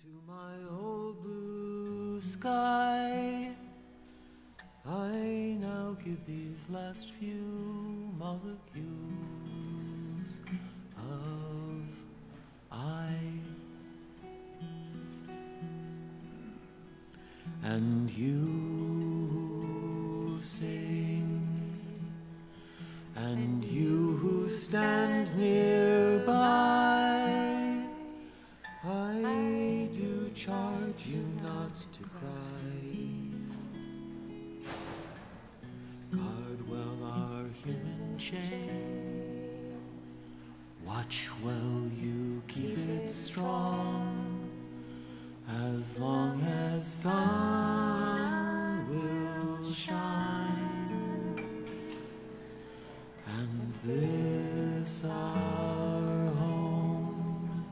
To my old blue sky, I now give these last few molecules of I. And you who sing, and you who stand nearby, I do charge you not to cry. Guard well our human chain, watch well you keep it strong, as long as sun will shine. And this our home,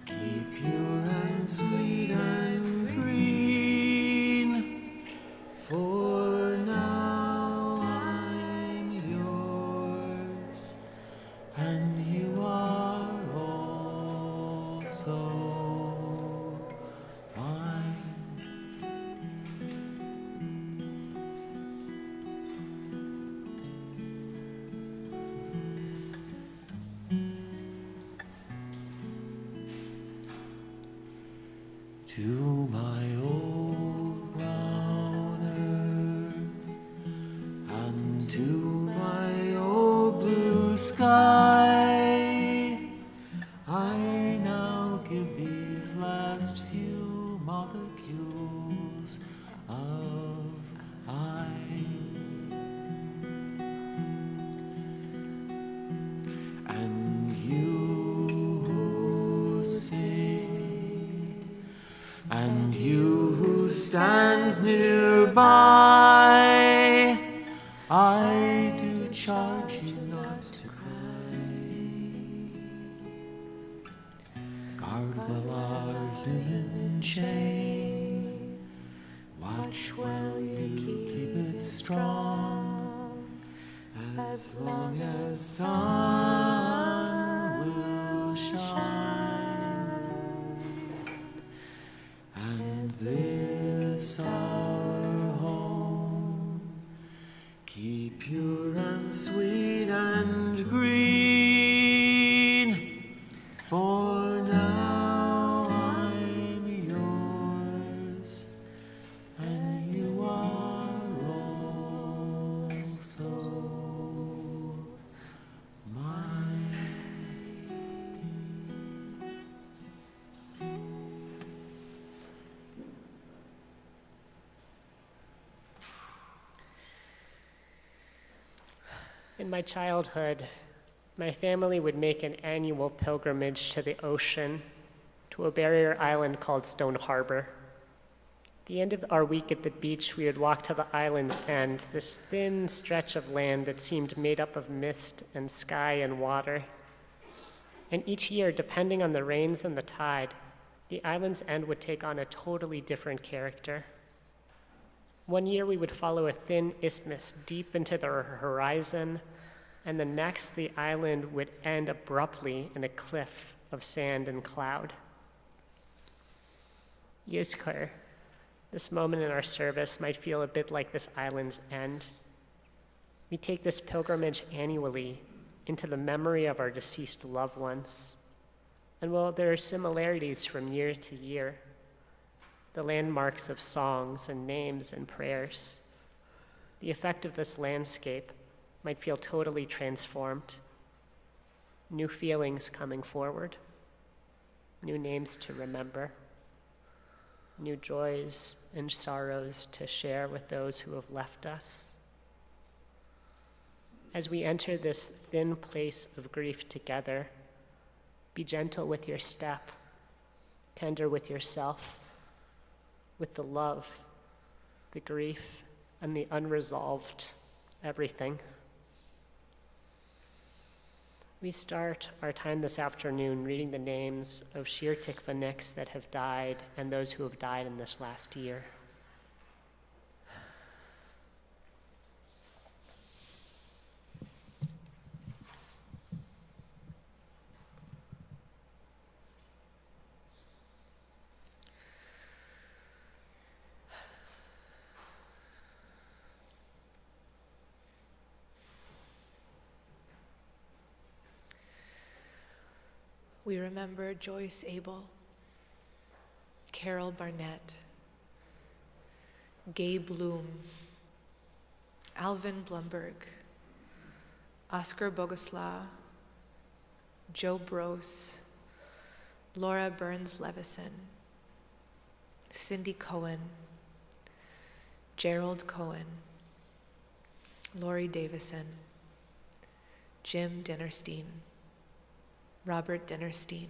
keep pure and sweet and green, for now I'm yours, and you are also mine. To my old brown earth, and to my old blue sky, I now give these last few molecules of I. And you who sing, and you who stand nearby, I do charge you not to cry. Guard well our human chain, watch well you keep it strong, as long as sun will shine. And this our home, keep pure and sweet and green, for now I'm yours, and you are also mine. In my childhood, my family would make an annual pilgrimage to the ocean, to a barrier island called Stone Harbor. At the end of our week at the beach, we would walk to the island's end, this thin stretch of land that seemed made up of mist and sky and water. And each year, depending on the rains and the tide, the island's end would take on a totally different character. One year we would follow a thin isthmus deep into the horizon, and the next the island would end abruptly in a cliff of sand and cloud. Yizkor, this moment in our service might feel a bit like this island's end. We take this pilgrimage annually into the memory of our deceased loved ones. And while there are similarities from year to year, the landmarks of songs and names and prayers, the effect of this landscape might feel totally transformed. New feelings coming forward, new names to remember, new joys and sorrows to share with those who have left us. As we enter this thin place of grief together, be gentle with your step, tender with yourself, with the love, the grief, and the unresolved everything. We start our time this afternoon reading the names of Shir Tikvah that have died and those who have died in this last year. We remember Joyce Abel, Carol Barnett, Gay Bloom, Alvin Blumberg, Oscar Bogoslaw, Joe Brose, Laura Burns Levison, Cindy Cohen, Gerald Cohen, Lori Davison, Jim Dinnerstein, Robert Dinnerstein,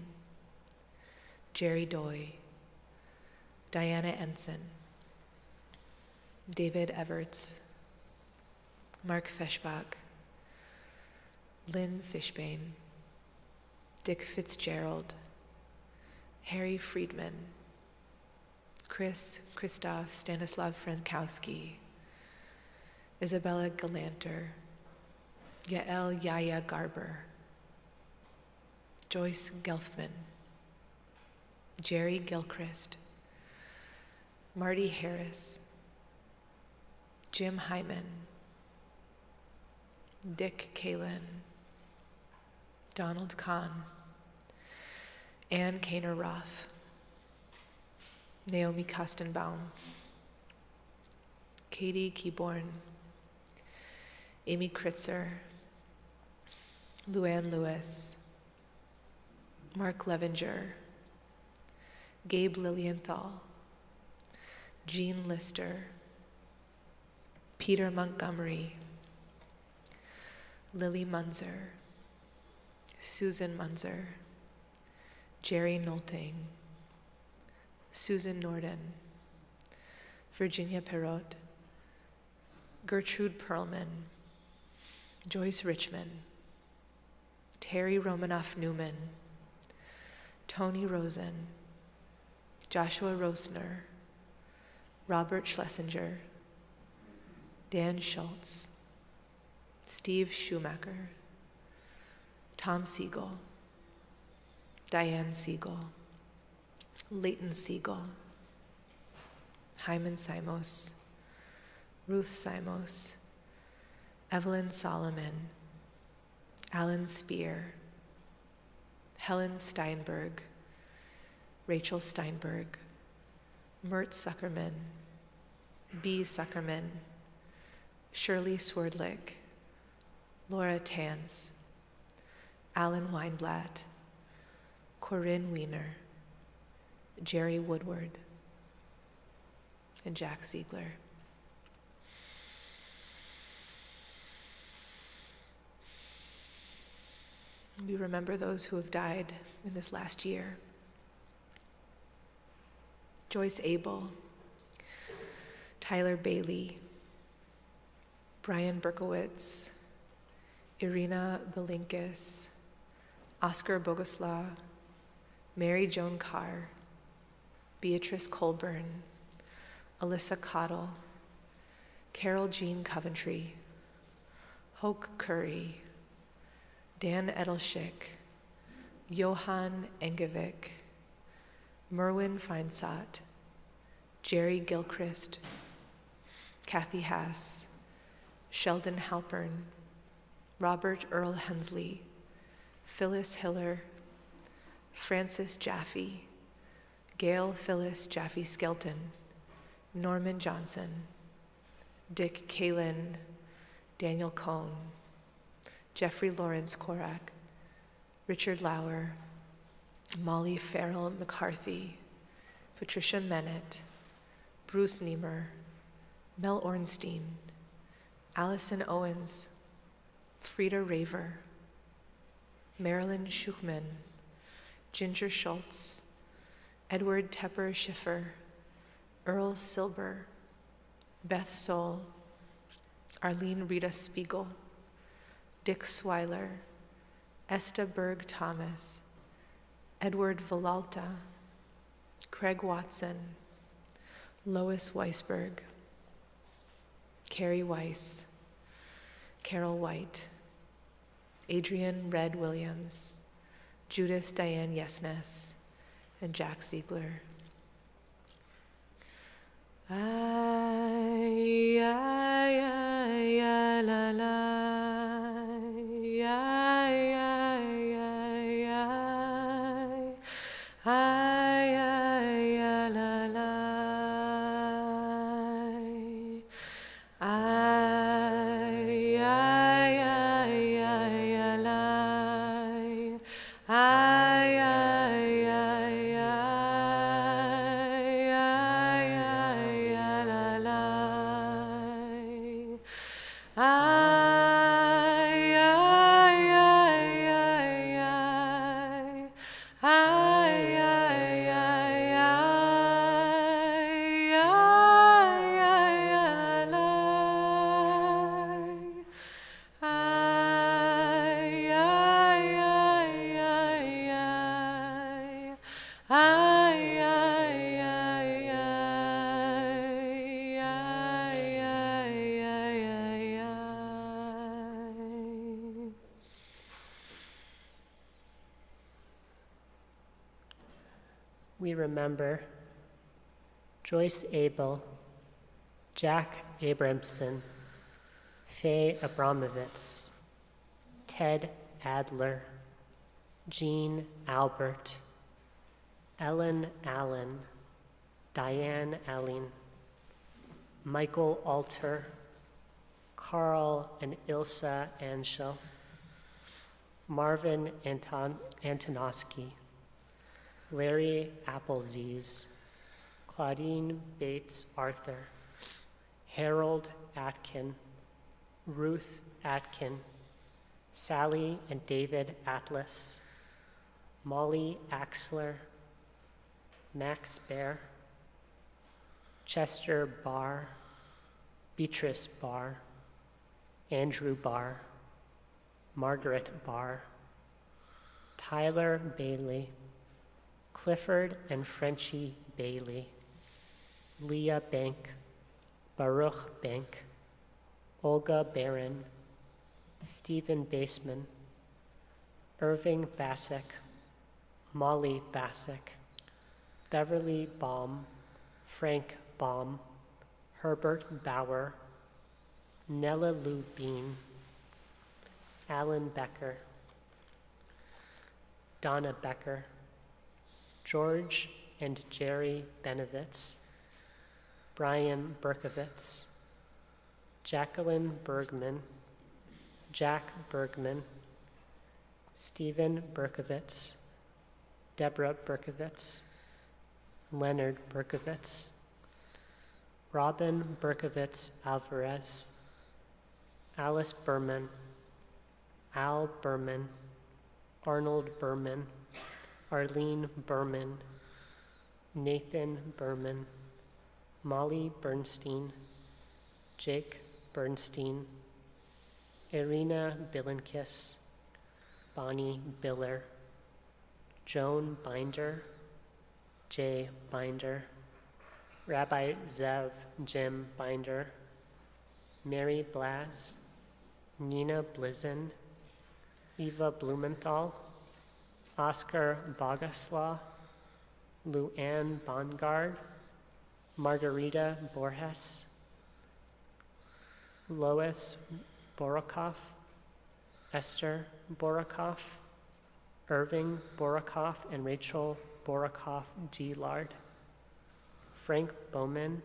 Jerry Doy, Diana Ensign, David Everts, Mark Feshbach, Lynn Fishbane, Dick Fitzgerald, Harry Friedman, Christoph Stanislav Frankowski, Isabella Galanter, Yael Yaya Garber, Joyce Gelfman, Jerry Gilchrist, Marty Harris, Jim Hyman, Dick Kalin, Donald Kahn, Ann Kaner Roth, Naomi Kostenbaum, Katie Keyborn, Amy Kritzer, Luann Lewis, Mark Levinger, Gabe Lilienthal, Jean Lister, Peter Montgomery, Lily Munzer, Susan Munzer, Jerry Nolting, Susan Norden, Virginia Perrot, Gertrude Perlman, Joyce Richmond, Terry Romanoff Newman, Tony Rosen, Joshua Rosner, Robert Schlesinger, Dan Schultz, Steve Schumacher, Tom Siegel, Diane Siegel, Leighton Siegel, Hyman Simos, Ruth Simos, Evelyn Solomon, Alan Spear, Helen Steinberg, Rachel Steinberg, Mert Zuckerman, B. Zuckerman, Shirley Swerdlick, Laura Tans, Alan Weinblatt, Corinne Wiener, Jerry Woodward, and Jack Ziegler. We remember those who have died in this last year. Joyce Abel, Tyler Bailey, Brian Berkowitz, Irina Belinkis, Oscar Bogoslaw, Mary Joan Carr, Beatrice Colburn, Alyssa Cottle, Carol Jean Coventry, Hoke Curry, Dan Edelschick, Johan Engevick, Merwin Feinsott, Jerry Gilchrist, Kathy Haas, Sheldon Halpern, Robert Earl Hensley, Phyllis Hiller, Francis Jaffe, Gail Phyllis Jaffe Skelton, Norman Johnson, Dick Kalin, Daniel Cohn, Jeffrey Lawrence Korak, Richard Lauer, Molly Farrell McCarthy, Patricia Mennett, Bruce Niemer, Mel Ornstein, Allison Owens, Frida Raver, Marilyn Schuchman, Ginger Schultz, Edward Tepper Schiffer, Earl Silber, Beth Soul, Arlene Rita Spiegel, Dick Swiler, Esta Berg Thomas, Edward Villalta, Craig Watson, Lois Weisberg, Carrie Weiss, Carol White, Adrian Red Williams, Judith Diane Yesnes, and Jack Ziegler. Ay, ay, ay, ay, la, la, ay, ay, ay, ay. we remember Joyce Abel, Jack Abramson, Faye Abramovitz, Ted Adler, Jean Albert, Ellen Allen, Diane Allen, Michael Alter, Carl and Ilsa Anschel, Marvin Antonoski, Larry Appleseas, Claudine Bates Arthur, Harold Atkin, Ruth Atkin, Sally and David Atlas, Molly Axler, Max Bear, Chester Barr, Beatrice Barr, Andrew Barr, Margaret Barr, Tyler Bailey, Clifford and Frenchie Bailey, Leah Bank, Baruch Bank, Olga Barron, Stephen Baseman, Irving Bassick, Molly Bassick, Beverly Baum, Frank Baum, Herbert Bauer, Nella Lou Bean, Alan Becker, Donna Becker, George and Jerry Benovitz, Brian Berkovitz, Jacqueline Bergman, Jack Bergman, Stephen Berkovitz, Deborah Berkovitz, Leonard Berkovitz, Robin Berkovitz Alvarez, Alice Berman, Al Berman, Arnold Berman, Arlene Berman, Nathan Berman, Molly Bernstein, Jake Bernstein, Irina Bilinkis, Bonnie Biller, Joan Binder, Jay Binder, Rabbi Zev Jim Binder, Mary Blaz, Nina Blizin, Eva Blumenthal, Oscar Bogoslaw, Luann Bongard, Margarita Borges, Lois Borokoff, Esther Borokoff, Irving Borokoff and Rachel Borokoff Gillard, Frank Bowman,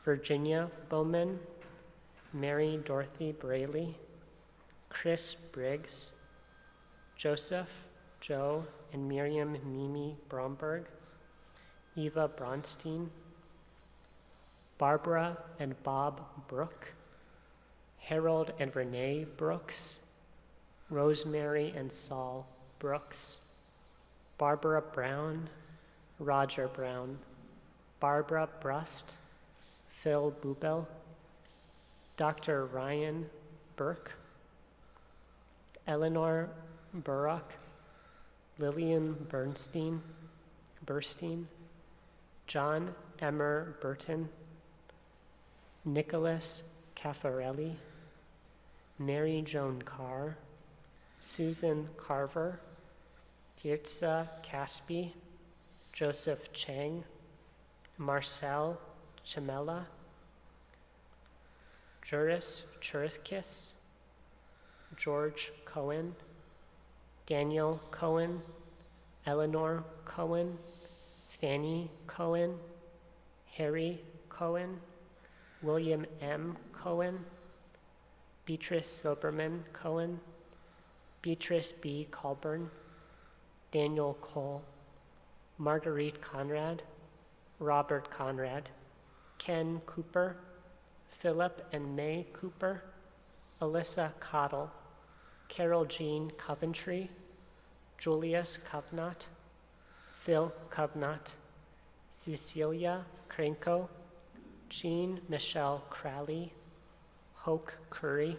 Virginia Bowman, Mary Dorothy Braley, Chris Briggs, Joseph, Joe, and Miriam Mimi Bromberg, Eva Bronstein, Barbara and Bob Brook, Harold and Renee Brooks, Rosemary and Saul Brooks, Barbara Brown, Roger Brown, Barbara Brust, Phil Bubel, Dr. Ryan Burke, Eleanor Burrock, Lillian Burstein, John Emmer Burton, Nicholas Caffarelli, Mary Joan Carr, Susan Carver, Tirza Caspi, Joseph Chang, Marcel Chimella, Juris Churiskis, George Cohen, Daniel Cohen, Eleanor Cohen, Fanny Cohen, Harry Cohen, William M. Cohen, Beatrice Silberman Cohen, Beatrice B. Colburn, Daniel Cole, Marguerite Conrad, Robert Conrad, Ken Cooper, Philip and May Cooper, Alyssa Cottle, Carol Jean Coventry, Julius Covenant, Phil Covenant, Cecilia Krenko, Jean Michelle Crowley, Hoke Curry,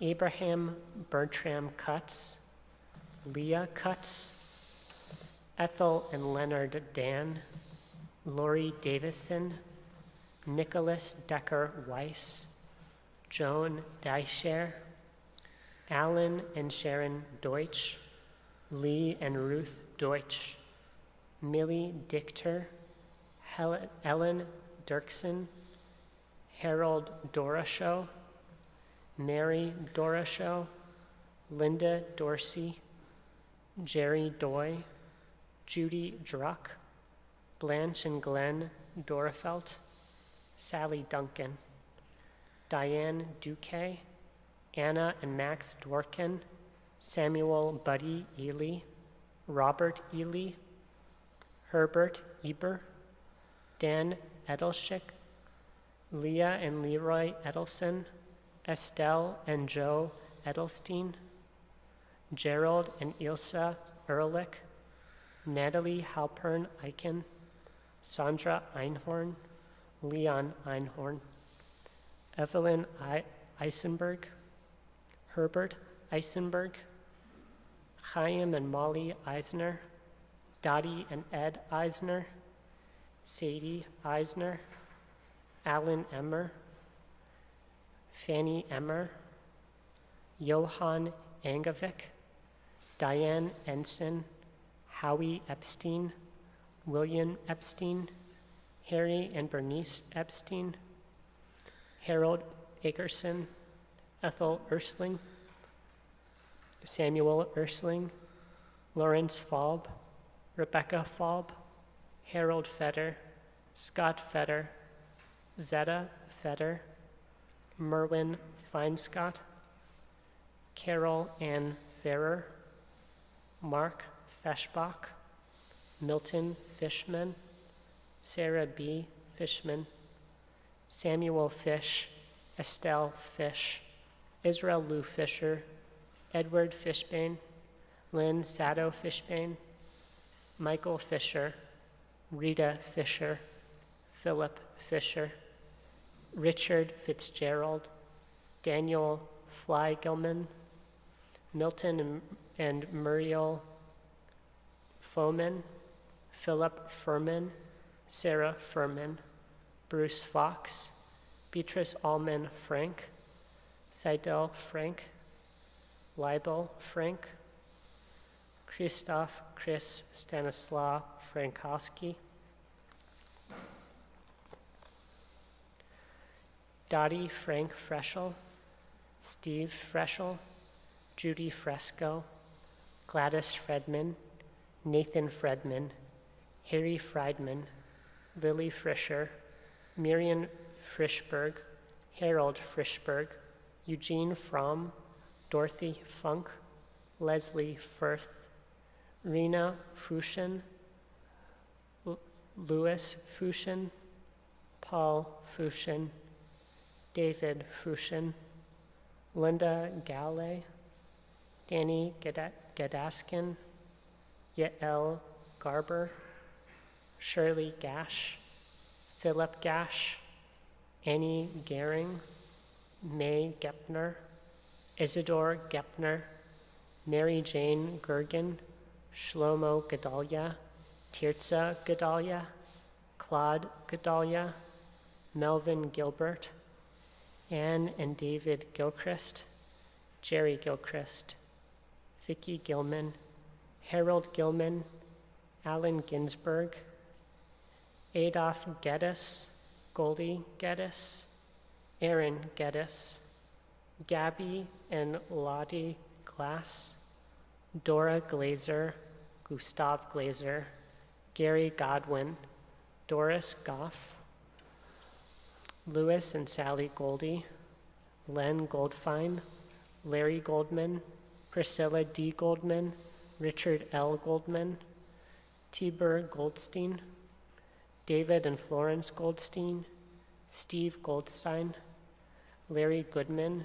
Abraham Bertram Cutts, Leah Cutts, Ethel and Leonard Dan, Lori Davison, Nicholas Decker Weiss, Joan Deicher, Alan and Sharon Deutsch, Lee and Ruth Deutsch, Millie Dichter, Ellen Dirksen, Harold Dorashow, Mary Dorashow, Linda Dorsey, Jerry Doy, Judy Druck, Blanche and Glenn Dorafelt, Sally Duncan, Diane Duque, Anna and Max Dworkin, Samuel Buddy Ely, Robert Ely, Herbert Eber, Dan Edelschick, Leah and Leroy Edelson, Estelle and Joe Edelstein, Gerald and Ilsa Ehrlich, Natalie Halpern Eichen, Sandra Einhorn, Leon Einhorn, Evelyn Eisenberg, Herbert Eisenberg, Chaim and Molly Eisner, Dottie and Ed Eisner, Sadie Eisner, Alan Emmer, Fanny Emmer, Johann Angovic, Diane Ensign, Howie Epstein, William Epstein, Harry and Bernice Epstein, Harold Akerson, Ethel Ersling, Samuel Ersling, Lawrence Falb, Rebecca Falb, Harold Fetter, Scott Fetter, Zetta Fetter, Merwin Feinscott, Carol Ann Ferrer, Mark Feschbach, Milton Fishman, Sarah B. Fishman, Samuel Fish, Estelle Fish, Israel Lou Fisher, Edward Fishbane, Lynn Sado Fishbane, Michael Fisher, Rita Fisher, Philip Fisher, Richard Fitzgerald, Daniel Fly-Gilman, Milton and Muriel Foman, Philip Furman, Sarah Furman, Bruce Fox, Beatrice Allman Frank, Seidel Frank, Leibel Frank, Christoph Chris Stanislaw Frankowski, Dottie Frank Freschel, Steve Freschel, Judy Fresco, Gladys Fredman, Nathan Fredman, Harry Friedman, Lily Frischer, Miriam Frischberg, Harold Frischberg, Eugene Fromm, Dorothy Funk, Leslie Firth, Rena Fushin, Louis Fushin, Paul Fushin, David Fushin, Linda Galley, Danny Gadaskin, Yael Garber, Shirley Gash, Philip Gash, Annie Gehring, May Gepner, Isidore Gepner, Mary Jane Gergen, Shlomo Gedalia, Tirza Gedalia, Claude Gedalia, Melvin Gilbert, Anne and David Gilchrist, Jerry Gilchrist, Vicki Gilman, Harold Gilman, Alan Ginsberg, Adolf Geddes, Goldie Geddes, Aaron Geddes, Gabby and Lottie Glass, Dora Glazer, Gustav Glazer, Gary Godwin, Doris Goff, Louis and Sally Goldie, Len Goldfein, Larry Goldman, Priscilla D. Goldman, Richard L. Goldman, Tibor Goldstein, David and Florence Goldstein, Steve Goldstein, Larry Goodman,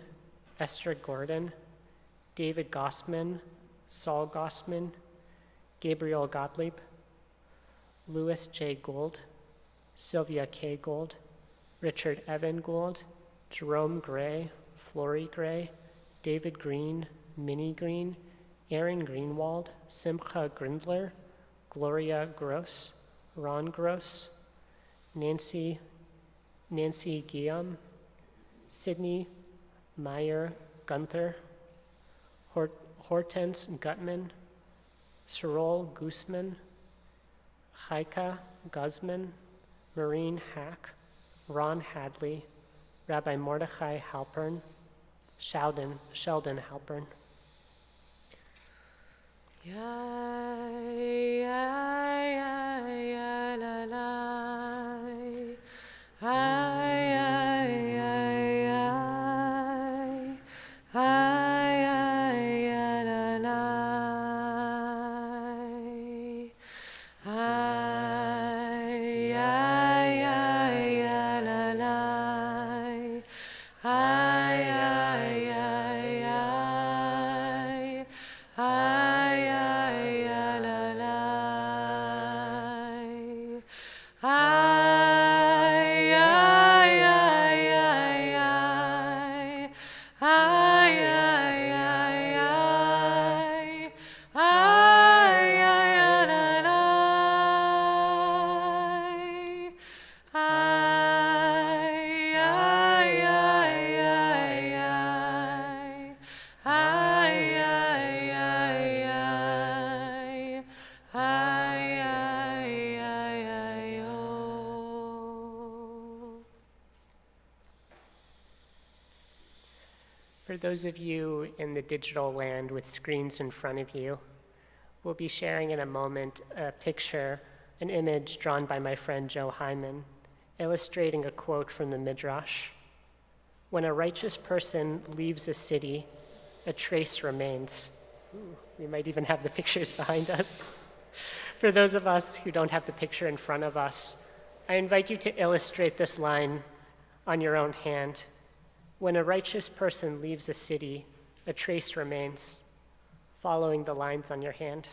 Esther Gordon, David Gossman, Saul Gossman, Gabriel Gottlieb, Louis J. Gould, Sylvia K. Gould, Richard Evan Gould, Jerome Gray, Flory Gray, David Green, Minnie Green, Aaron Greenwald, Simcha Grindler, Gloria Gross, Ron Gross, Nancy Guillaume, Sydney Meyer Gunther, Hortense Gutman, Sorol Guzman, Chaika Guzman, Maureen Hack, Ron Hadley, Rabbi Mordechai Halpern, Sheldon Halpern. For those of you in the digital land with screens in front of you, we'll be sharing in a moment a picture, an image drawn by my friend Joe Hyman, illustrating a quote from the Midrash. When a righteous person leaves a city, a trace remains. Ooh, we might even have the pictures behind us. For those of us who don't have the picture in front of us, I invite you to illustrate this line on your own hand. When a righteous person leaves a city, a trace remains, following the lines on your hand.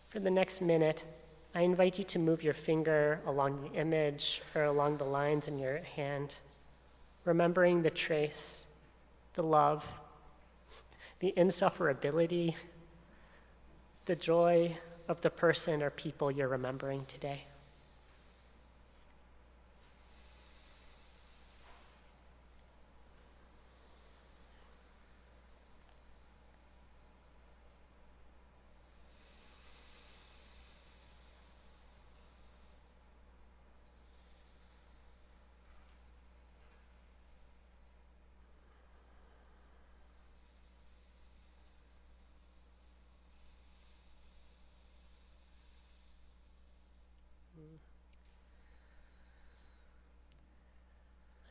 For the next minute, I invite you to move your finger along the image or along the lines in your hand, remembering the trace, the love, the insufferability, the joy of the person or people you're remembering today.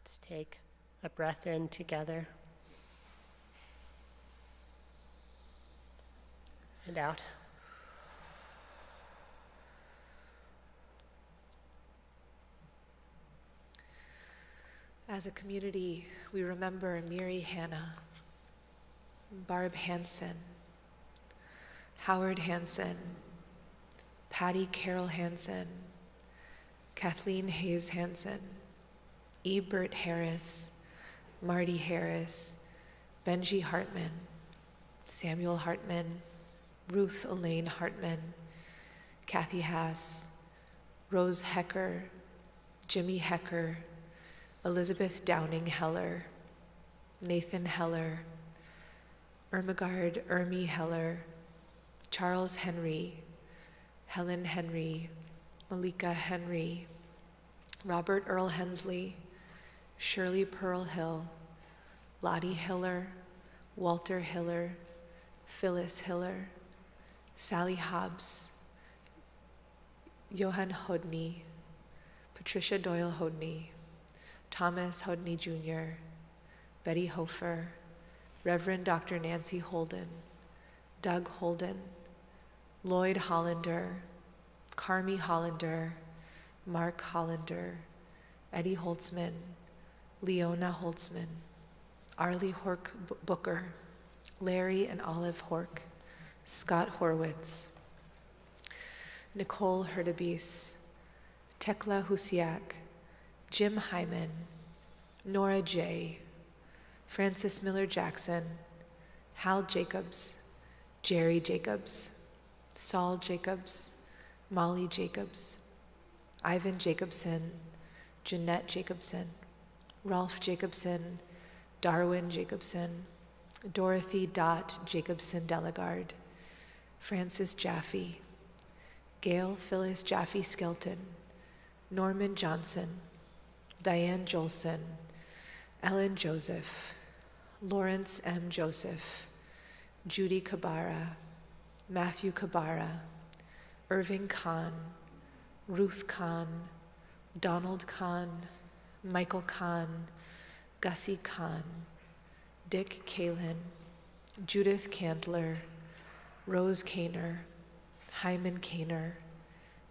Let's take a breath in together and out. As a community, we remember Miri Hanna, Barb Hansen, Howard Hansen, Patty Carol Hansen, Kathleen Hayes Hansen, Ebert Harris, Marty Harris, Benji Hartman, Samuel Hartman, Ruth Elaine Hartman, Kathy Haas, Rose Hecker, Jimmy Hecker, Elizabeth Downing Heller, Nathan Heller, Ermigard Heller, Charles Henry, Helen Henry, Malika Henry, Robert Earl Hensley, Shirley Pearl Hill, Lottie Hiller, Walter Hiller, Phyllis Hiller, Sally Hobbs, Johan Hodney, Patricia Doyle Hodney, Thomas Hodney Jr., Betty Hofer, Reverend Dr. Nancy Holden, Doug Holden, Lloyd Hollander, Carmi Hollander, Mark Hollander, Eddie Holtzman, Leona Holtzman, Arlie Hork Booker, Larry and Olive Hork, Scott Horwitz, Nicole Herdebis, Tekla Husiak, Jim Hyman, Nora J., Francis Miller Jackson, Hal Jacobs, Jerry Jacobs, Saul Jacobs, Molly Jacobs, Ivan Jacobson, Jeanette Jacobson, Rolf Jacobson, Darwin Jacobson, Dorothy Dot Jacobson Delegard, Frances Jaffe, Gail Phyllis Jaffe Skelton, Norman Johnson, Diane Jolson, Ellen Joseph, Lawrence M. Joseph, Judy Kabara, Matthew Kabara, Irving Kahn, Ruth Kahn, Donald Kahn, Michael Kahn, Gussie Kahn, Dick Kalin, Judith Candler, Rose Kaner, Hyman Kaner,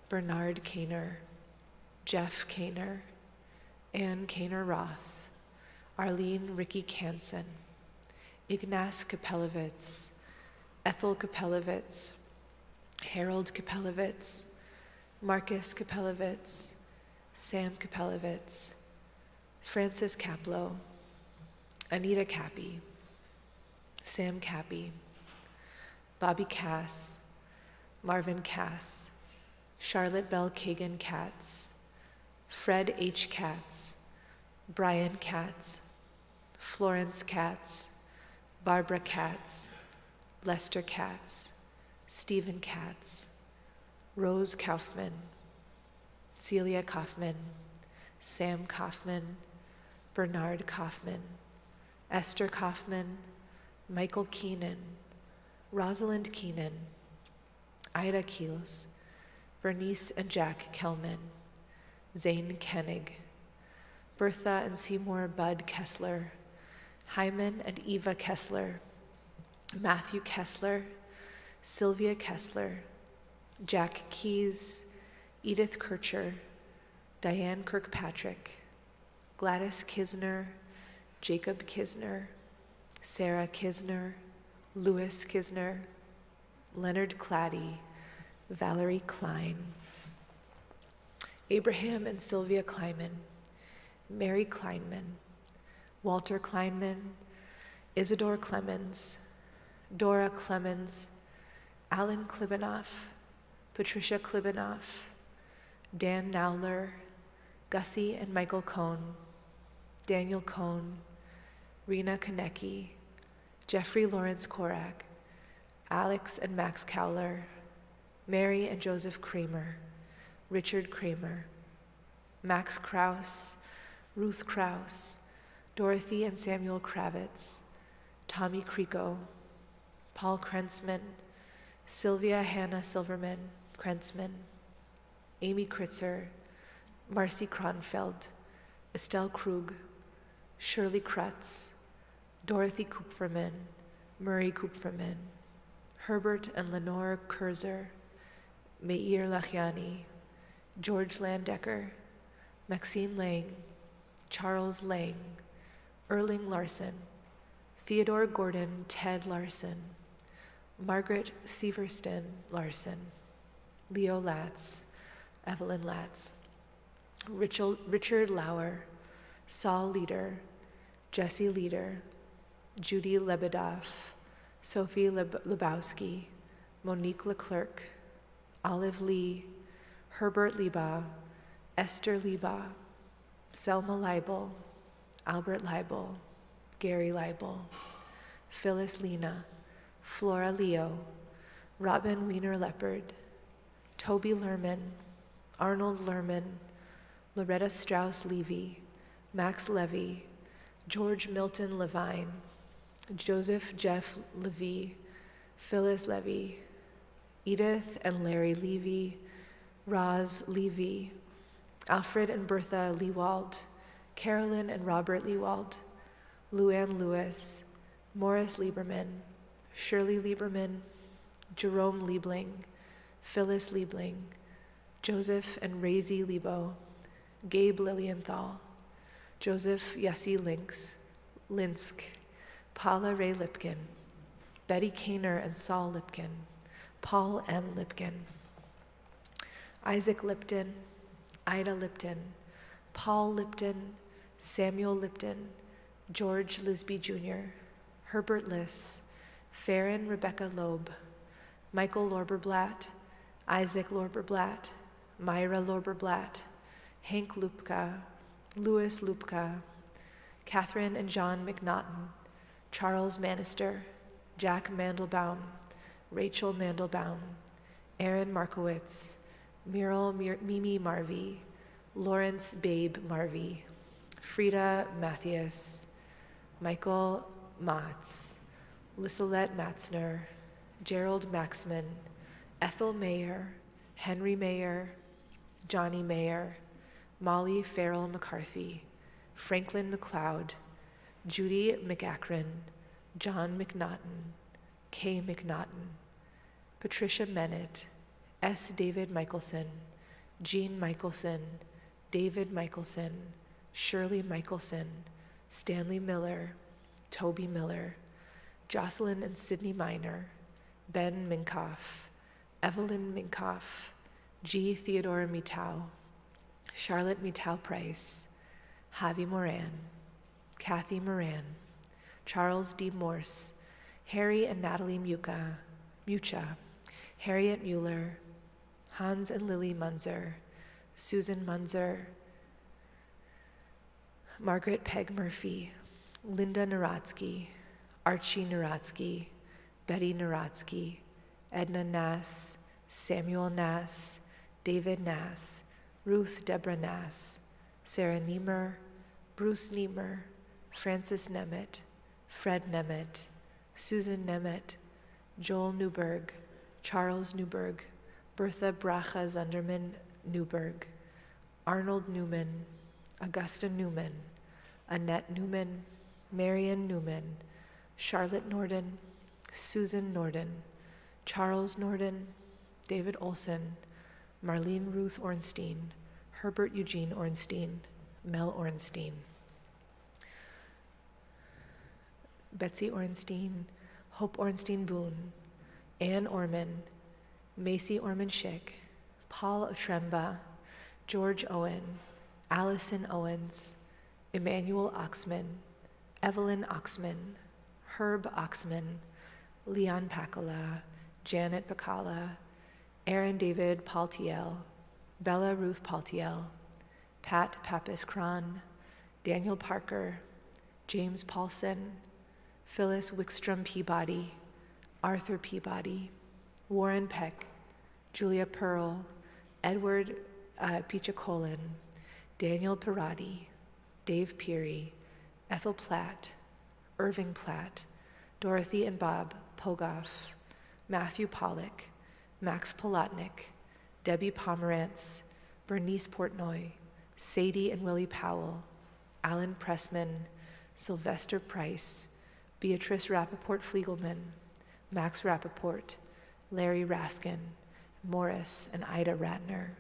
Bernard Kaner, Jeff Kaner, Ann Kaner Roth, Arlene Ricky Kansen, Ignaz Kapelovitz, Ethel Kapelovitz, Harold Kapelovitz, Marcus Kapelovitz, Sam Kapelovitz, Francis Kaplow, Anita Cappy, Sam Cappy, Bobby Cass, Marvin Cass, Charlotte Bell Kagan Katz, Fred H. Katz, Brian Katz, Florence Katz, Barbara Katz, Lester Katz, Stephen Katz, Rose Kaufman, Celia Kaufman, Sam Kaufman, Bernard Kaufman, Esther Kaufman, Michael Keenan, Rosalind Keenan, Ida Keels, Bernice and Jack Kelman, Zane Koenig, Bertha and Seymour Bud Kessler, Hyman and Eva Kessler, Matthew Kessler, Sylvia Kessler, Jack Keyes, Edith Kircher, Diane Kirkpatrick, Gladys Kisner, Jacob Kisner, Sarah Kisner, Louis Kisner, Leonard Claddy, Valerie Klein, Abraham and Sylvia Kleinman, Mary Kleinman, Walter Kleinman, Isidore Clemens, Dora Clemens, Alan Klibanoff, Patricia Klibanoff, Dan Nowler, Gussie and Michael Cohn, Daniel Cohn, Rena Konecki, Jeffrey Lawrence Korak, Alex and Max Cowler, Mary and Joseph Kramer, Richard Kramer, Max Kraus, Ruth Kraus, Dorothy and Samuel Kravitz, Tommy Krico, Paul Krensman, Sylvia Hannah Silverman Krensman, Amy Kritzer, Marcy Kronfeld, Estelle Krug, Shirley Krutz, Dorothy Kupferman, Murray Kupferman, Herbert and Lenore Kurzer, Meir Lachiani, George Landecker, Maxine Lang, Charles Lang, Erling Larson, Theodore Gordon Ted Larson, Margaret Severston Larson, Leo Latz, Evelyn Latz, Richard Lauer, Saul Leader, Jesse Leader, Judy Lebedoff, Sophie Lebowski, Monique Leclerc, Olive Lee, Herbert Liebau, Esther Liebau, Selma Leibel, Albert Leibel, Gary Leibel, Phyllis Lena, Flora Leo, Robin Wiener Leopard, Toby Lerman, Arnold Lerman, Loretta Strauss Levy, Max Levy, George Milton Levine, Joseph Jeff Levy, Phyllis Levy, Edith and Larry Levy, Roz Levy, Alfred and Bertha Lewald, Carolyn and Robert Lewald, Luann Lewis, Morris Lieberman, Shirley Lieberman, Jerome Liebling, Phyllis Liebling, Joseph and Razy Lebo, Gabe Lilienthal, Joseph Yassi Linsk, Paula Ray Lipkin, Betty Kaner and Saul Lipkin, Paul M. Lipkin, Isaac Lipton, Ida Lipton, Paul Lipton, Samuel Lipton, George Lisby Jr., Herbert Liss, Farron Rebecca Loeb, Michael Lorberblatt, Isaac Lorberblatt, Myra Lorberblatt, Hank Lupka, Louis Lupka, Catherine and John McNaughton, Charles Manister, Jack Mandelbaum, Rachel Mandelbaum, Aaron Markowitz, Mimi Marvey, Lawrence Babe Marvey, Frida Mathias, Michael Matz, Lissalette Matzner, Gerald Maxman, Ethel Mayer, Henry Mayer, Johnny Mayer, Molly Farrell McCarthy, Franklin McLeod, Judy McAkron, John McNaughton, Kay McNaughton, Patricia Mennett, S. David Michelson, Jean Michelson, David Michelson, Shirley Michelson, Stanley Miller, Toby Miller, Jocelyn and Sidney Miner, Ben Minkoff, Evelyn Minkoff, G. Theodore Mitau, Charlotte Mitau Price, Javi Moran, Kathy Moran, Charles D. Morse, Harry and Natalie Mucha, Harriet Mueller, Hans and Lily Munzer, Susan Munzer, Margaret Peg Murphy, Linda Naratsky, Archie Naratsky, Betty Naratsky, Edna Nass, Samuel Nass, David Nass, Ruth Deborah Nass, Sarah Niemer, Bruce Niemer, Francis Nemeth, Fred Nemeth, Susan Nemeth, Joel Newberg, Charles Newberg, Bertha Bracha Zunderman Newberg, Arnold Newman, Augusta Newman, Annette Newman, Marion Newman, Charlotte Norden, Susan Norden, Charles Norden, David Olson, Marlene Ruth Ornstein, Herbert Eugene Ornstein, Mel Ornstein, Betsy Ornstein, Hope Ornstein Boone, Ann Orman, Macy Orman Schick, Paul Otremba, George Owen, Allison Owens, Emmanuel Oxman, Evelyn Oxman, Herb Oxman, Leon Pakala, Janet Pakala, Aaron David Paltiel, Bella Ruth Paltiel, Pat Pappas Cron, Daniel Parker, James Paulson, Phyllis Wickstrom Peabody, Arthur Peabody, Warren Peck, Julia Pearl, Edward Pichacolin, Daniel Pirati, Dave Peary, Ethel Platt, Irving Platt, Dorothy and Bob Pogoff, Matthew Pollock, Max Polotnik, Debbie Pomerantz, Bernice Portnoy, Sadie and Willie Powell, Alan Pressman, Sylvester Price, Beatrice Rappaport Fliegelman, Max Rappaport, Larry Raskin, Morris and Ida Ratner.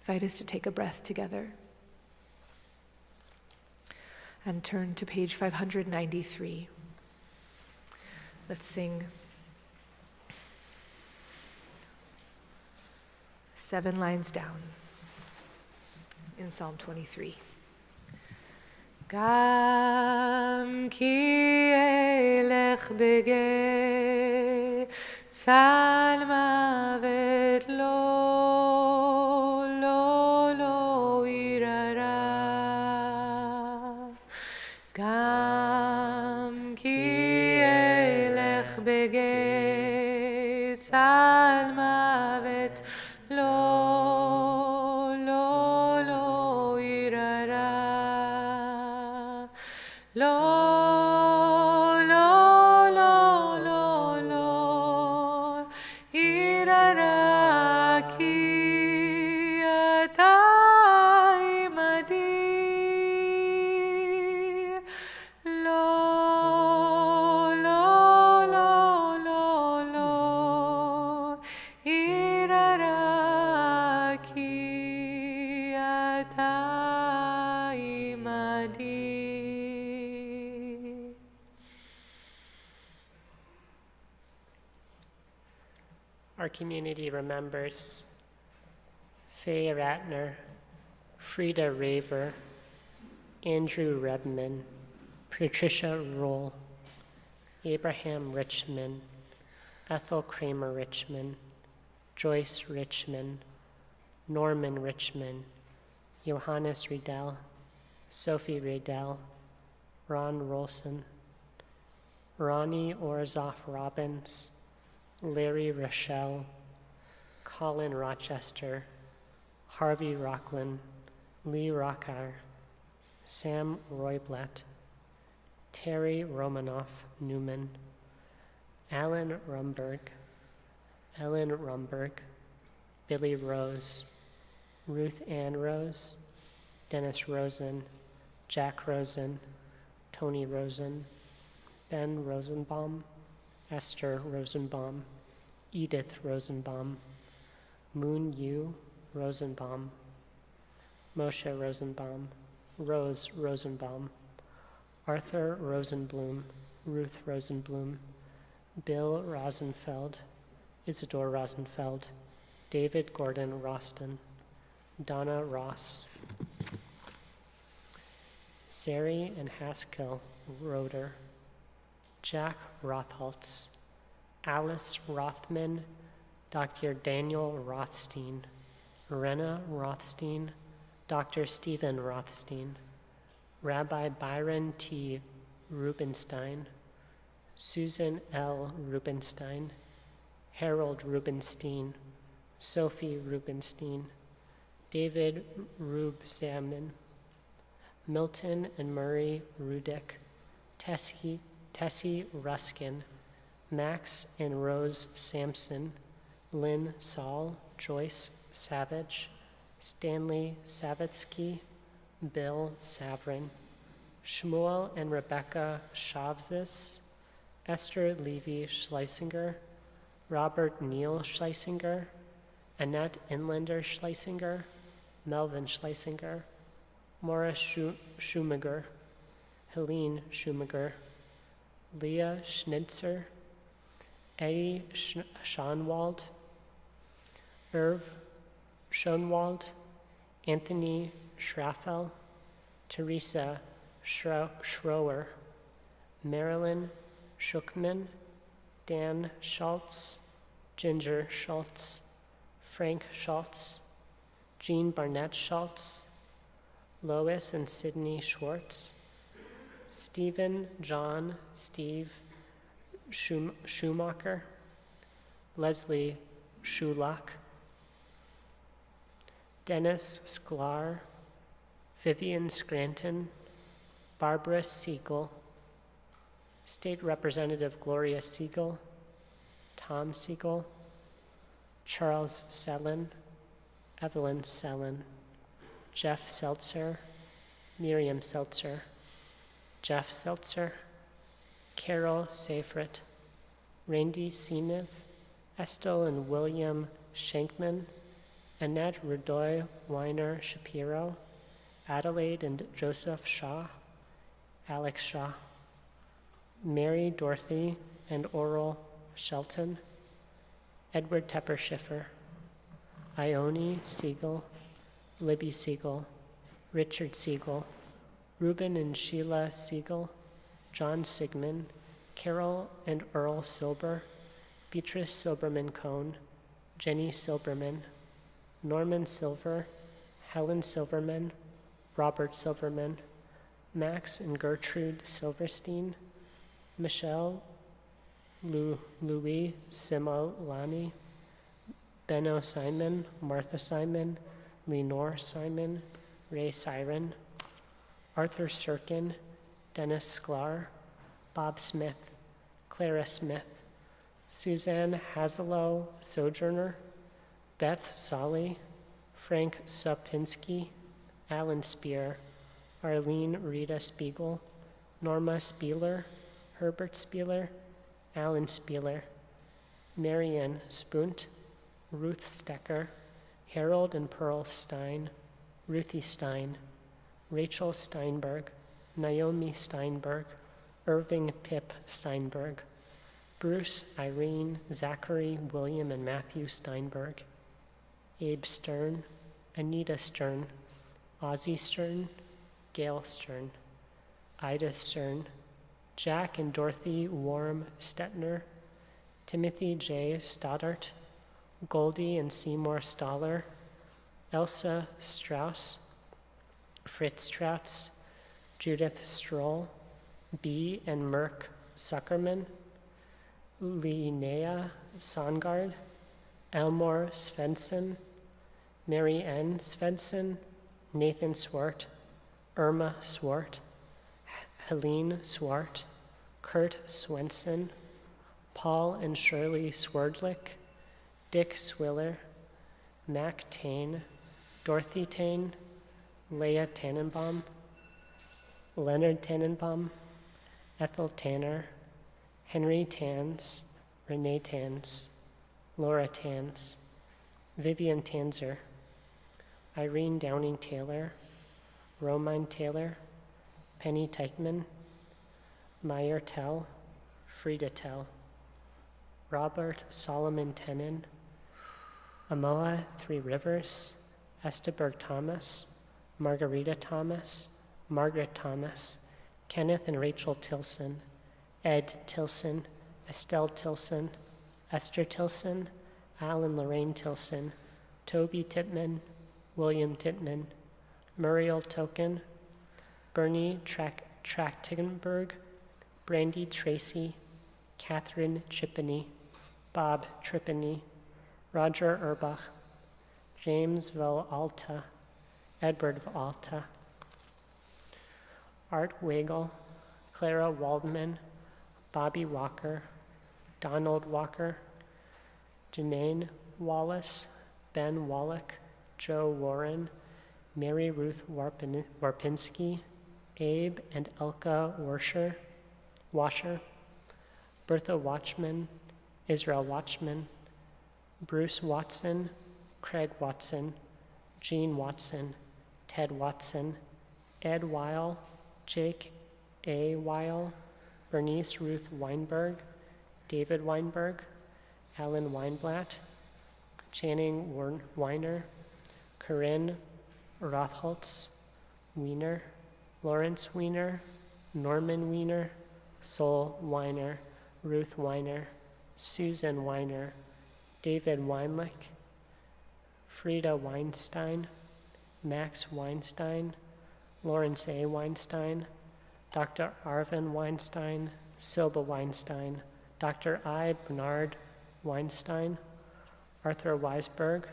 Invite us to take a breath together and turn to page 593. Let's sing 7 lines down in Psalm 23. Gam ki elech bege tzal mavet lo irara. Gam ki elech bege tzal mavet lo irara. Lo irara ki ata imadi. Lo irara ki ata imadi. Our community remembers Faye Ratner, Frida Raver, Andrew Rebman, Patricia Roll, Abraham Richmond, Ethel Kramer Richmond, Joyce Richmond, Norman Richmond, Johannes Riedel, Sophie Riedel, Ron Rolson, Ronnie Orzoff Robbins, Larry Rochelle, Colin Rochester, Harvey Rocklin, Lee Rockar, Sam Royblatt, Terry Romanoff Newman, Alan Rumberg, Ellen Rumberg, Billy Rose, Ruth Ann Rose, Dennis Rosen, Jack Rosen, Tony Rosen, Ben Rosenbaum, Esther Rosenbaum, Edith Rosenbaum, Moon Yu Rosenbaum, Moshe Rosenbaum, Rose Rosenbaum, Arthur Rosenblum, Ruth Rosenblum, Bill Rosenfeld, Isidore Rosenfeld, David Gordon Roston, Donna Ross, Sari and Haskell Roeder, Jack Rotholtz, Alice Rothman, Dr. Daniel Rothstein, Rena Rothstein, Dr. Stephen Rothstein, Rabbi Byron T. Rubenstein, Susan L. Rubenstein, Harold Rubenstein, Sophie Rubenstein, David Rubsamen, Milton and Murray Rudick, Tessie Ruskin, Max and Rose Sampson, Lynn Saul, Joyce Savage, Stanley Savitsky, Bill Savrin, Shmuel and Rebecca Shavzis, Esther Levy Schleisinger, Robert Neal Schleisinger, Annette Inlander Schleisinger, Melvin Schleisinger, Maura Schumacher, Helene Schumacher, Leah Schnitzer, Eddie Schonwald, Irv Schonwald, Anthony Schraffel, Teresa Schroer, Marilyn Schuckman, Dan Schultz, Ginger Schultz, Frank Schultz, Jean Barnett Schultz, Lois and Sydney Schwartz, Stephen John Steve Schumacher, Leslie Schulach, Dennis Sklar, Vivian Scranton, Barbara Siegel, State Representative Gloria Siegel, Tom Siegel, Charles Sellin, Evelyn Sellin, Jeff Seltzer, Miriam Seltzer, Jeff Seltzer, Carol Seyfried, Randy Senev, Estelle and William Shankman, Annette Rudoy Weiner Shapiro, Adelaide and Joseph Shaw, Alex Shaw, Mary Dorothy and Oral Shelton, Edward Tepper Schiffer, Ione Siegel, Libby Siegel, Richard Siegel, Reuben and Sheila Siegel, John Sigmund, Carol and Earl Silber, Beatrice Silberman Cohn, Jenny Silberman, Norman Silver, Helen Silverman, Robert Silverman, Max and Gertrude Silverstein, Michelle Louis Simolani, Benno Simon, Martha Simon, Lenore Simon, Ray Siren, Arthur Sirkin, Dennis Sklar, Bob Smith, Clara Smith, Suzanne Hazelow Sojourner, Beth Solly, Frank Sapinski, Alan Spear, Arlene Rita Spiegel, Norma Spieler, Herbert Spieler, Alan Spieler, Marianne Spunt, Ruth Stecker, Harold and Pearl Stein, Ruthie Stein, Rachel Steinberg, Naomi Steinberg, Irving Pip Steinberg, Bruce, Irene, Zachary, William, and Matthew Steinberg, Abe Stern, Anita Stern, Ozzie Stern, Gail Stern, Ida Stern, Jack and Dorothy Warm Stetner, Timothy J. Stoddart, Goldie and Seymour Stoller, Elsa Strauss, Fritz Strauss, Judith Stroll, B. and Merk Zuckerman, Linnea Songard, Elmore Svensson, Mary N. Svensson, Nathan Swart, Irma Swart, Helene Swart, Kurt Swenson, Paul and Shirley Swerdlick, Dick Swiller, Mac Tane, Dorothy Tane, Leah Tannenbaum, Leonard Tannenbaum, Ethel Tanner, Henry Tans, Renee Tans, Laura Tans, Vivian Tanzer, Irene Downing Taylor, Romine Taylor, Penny Teichman, Meyer Tell, Frida Tell, Robert Solomon Tenon, Amoa Three Rivers, Esteberg Thomas, Margarita Thomas, Margaret Thomas, Kenneth and Rachel Tilson, Ed Tilson, Estelle Tilson, Esther Tilson, Alan Lorraine Tilson, Toby Titman, William Titman, Muriel Token, Bernie Trachtenberg, Brandy Tracy, Catherine Chippany, Bob Trippany, Roger Urbach, James Valta, Edward Valta, Art Weigel, Clara Waldman, Bobby Walker, Donald Walker, Janine Wallace, Ben Wallach, Joe Warren, Mary Ruth Warpinski, Abe and Elka Washer, Bertha Watchman, Israel Watchman, Bruce Watson, Craig Watson, Jean Watson, Ted Watson, Ed Weil, Jake A. Weil, Bernice Ruth Weinberg, David Weinberg, Alan Weinblatt, Channing Weiner, Corinne Rothholtz, Wiener, Lawrence Wiener, Norman Wiener, Sol Weiner, Ruth Weiner, Susan Weiner, David Weinlich, Frida Weinstein, Max Weinstein, Lawrence A. Weinstein, Dr. Arvin Weinstein, Silva Weinstein, Dr. I. Bernard Weinstein, Arthur Weisberg,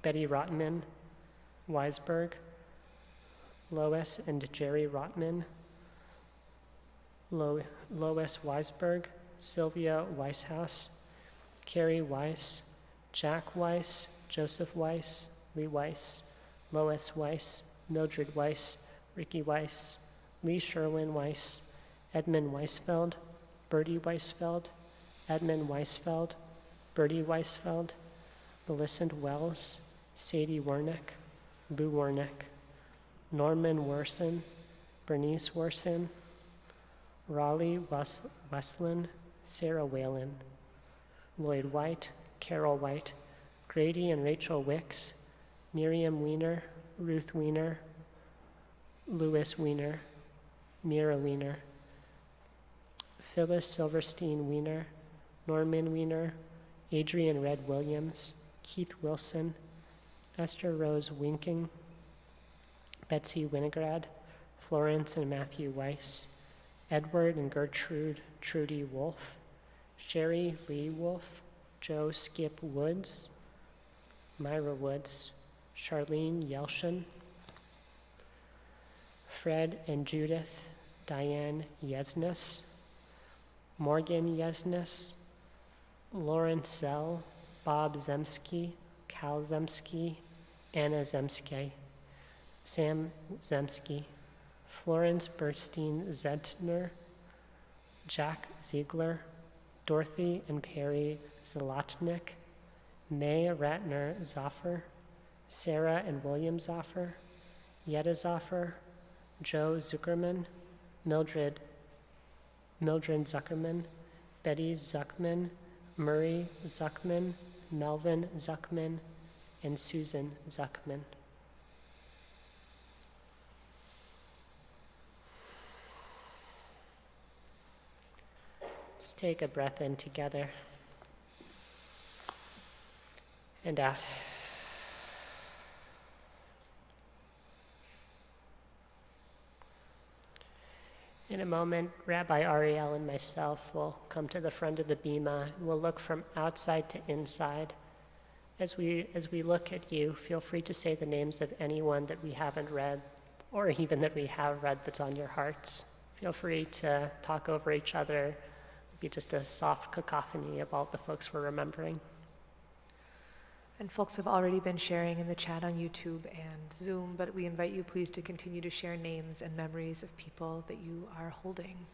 Betty Rotman Weisberg, Lois and Jerry Rotman, Lois Weisberg, Sylvia Weishaus, Carrie Weiss, Jack Weiss, Joseph Weiss, Lee Weiss, Lois Weiss, Mildred Weiss, Ricky Weiss, Lee Sherwin Weiss, Edmund Weisfeld, Bertie Weisfeld, Edmund Weisfeld, Bertie Weisfeld, Melisande Wells, Sadie Wernick, Lou Wernick, Norman Werson, Bernice Werson, Raleigh Westlin, Sarah Whalen, Lloyd White, Carol White, Grady and Rachel Wicks, Miriam Weiner, Ruth Weiner, Louis Weiner, Mira Weiner, Phyllis Silverstein Weiner, Norman Weiner, Adrian Red Williams, Keith Wilson, Esther Rose Winking, Betsy Winograd, Florence and Matthew Weiss, Edward and Gertrude Trudy Wolf, Sherry Lee Wolf, Joe Skip Woods, Myra Woods, Charlene Yelshin, Fred and Judith Diane Yesnes, Morgan Yesnes, Lauren Zell, Bob Zemsky, Cal Zemsky, Anna Zemsky, Sam Zemsky, Florence Bernstein Zentner, Jack Ziegler, Dorothy and Perry Zalotnik, May Ratner Zoffer, Sarah and William Zoffer, Yetta Zoffer, Joe Zuckerman, Mildred Zuckerman, Betty Zuckman, Murray Zuckman, Melvin Zuckman, and Susan Zuckman. Let's take a breath in together and out. In a moment, Rabbi Ariel and myself will come to the front of the bima and we'll look from outside to inside. As we look at you, feel free to say the names of anyone that we haven't read, or even that we have read that's on your hearts. Feel free to talk over each other. It'll be just a soft cacophony of all the folks we're remembering. And folks have already been sharing in the chat on YouTube and Zoom, but we invite you please to continue to share names and memories of people that you are holding.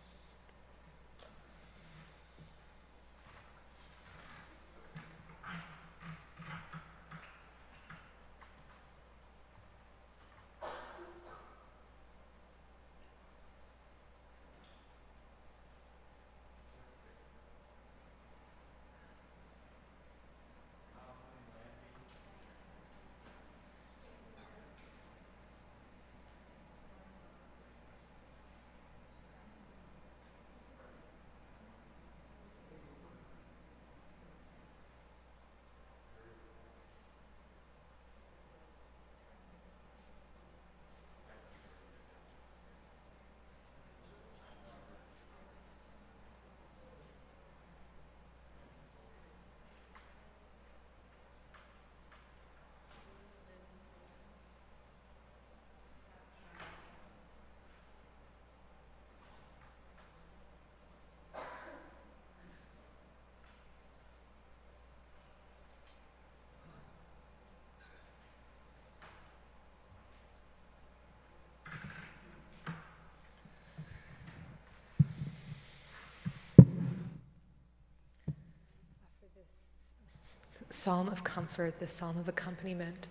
Psalm of Comfort, the Psalm of Accompaniment,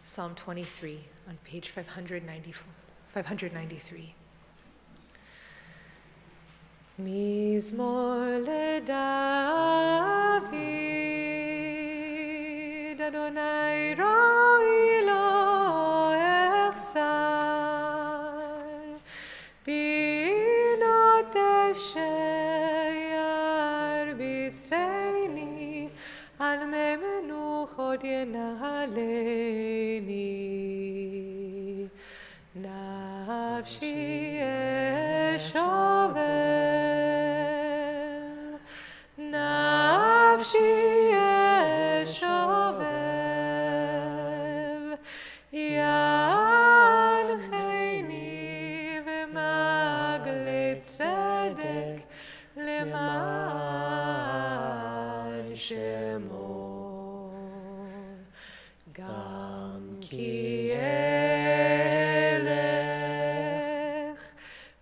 Psalm 23 on page 593. Mizmor leDavid, Adonai roi lo echsar, binot asher bitzeni, al menuchot yenaleni, nafshi eshovel, nafshi eshovel, yancheni v'magle tzedek leman shemo, gam ki elech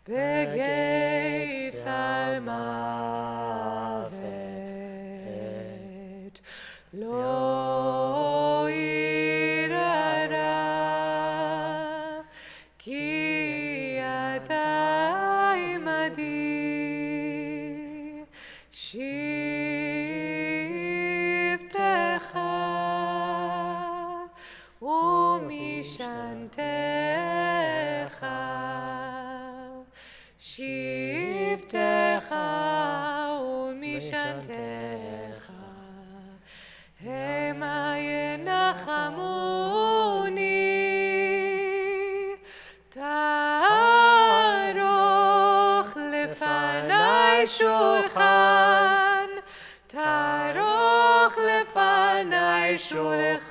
begates al-mavet, lo irara, ki ata imadi, shivtecha umishantecha, shivtecha umishantecha, hema yenachamuni, taroch lefanai shulchan, taroch lefanai shulchan,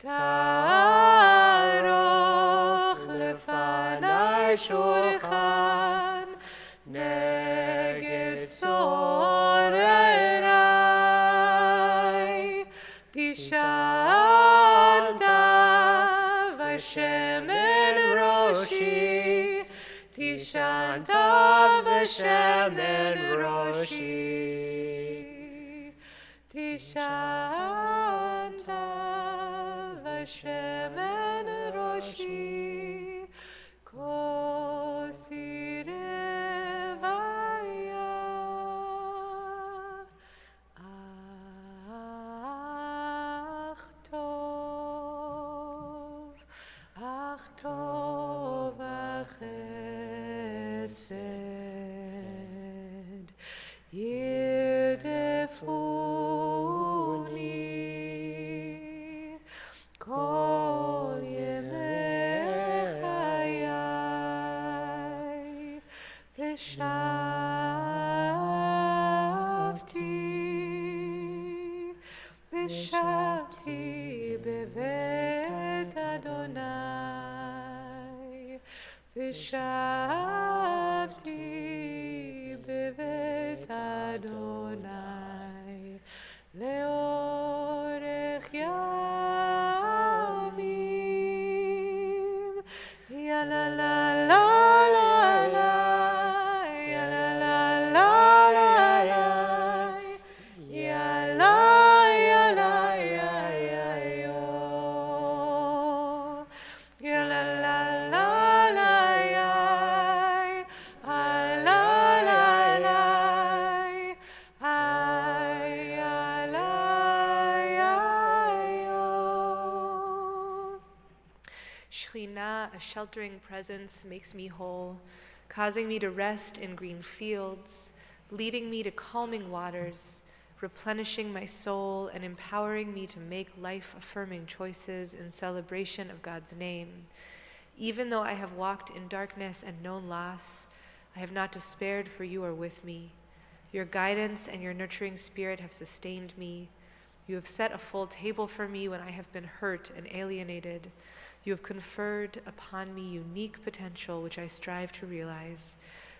taroch lefanai shulchan, neged sorerai, tishanta v'shemen roshi, tishanta v'shemen roshi, tishanta v'shemen roshi, kosi revaya, ach tov achesed, yirtefuni, kol yemei chayai, וישבתי בבית אדוני, וישבתי בבית אדוני, לאורך ימים. יה לה לה לה לה לה, יה לה לה לה לה לה, יה לה יה לה יה יה יו, יה לה לה לה לה יה, ה לה לה לה, ה יה לה יה יו. Shekhinah, a sheltering presence, makes me whole, causing me to rest in green fields, leading me to calming waters, replenishing my soul and empowering me to make life-affirming choices in celebration of God's name. Even though I have walked in darkness and known loss, I have not despaired, for you are with me. Your guidance and your nurturing spirit have sustained me. You have set a full table for me when I have been hurt and alienated. You have conferred upon me unique potential, which I strive to realize.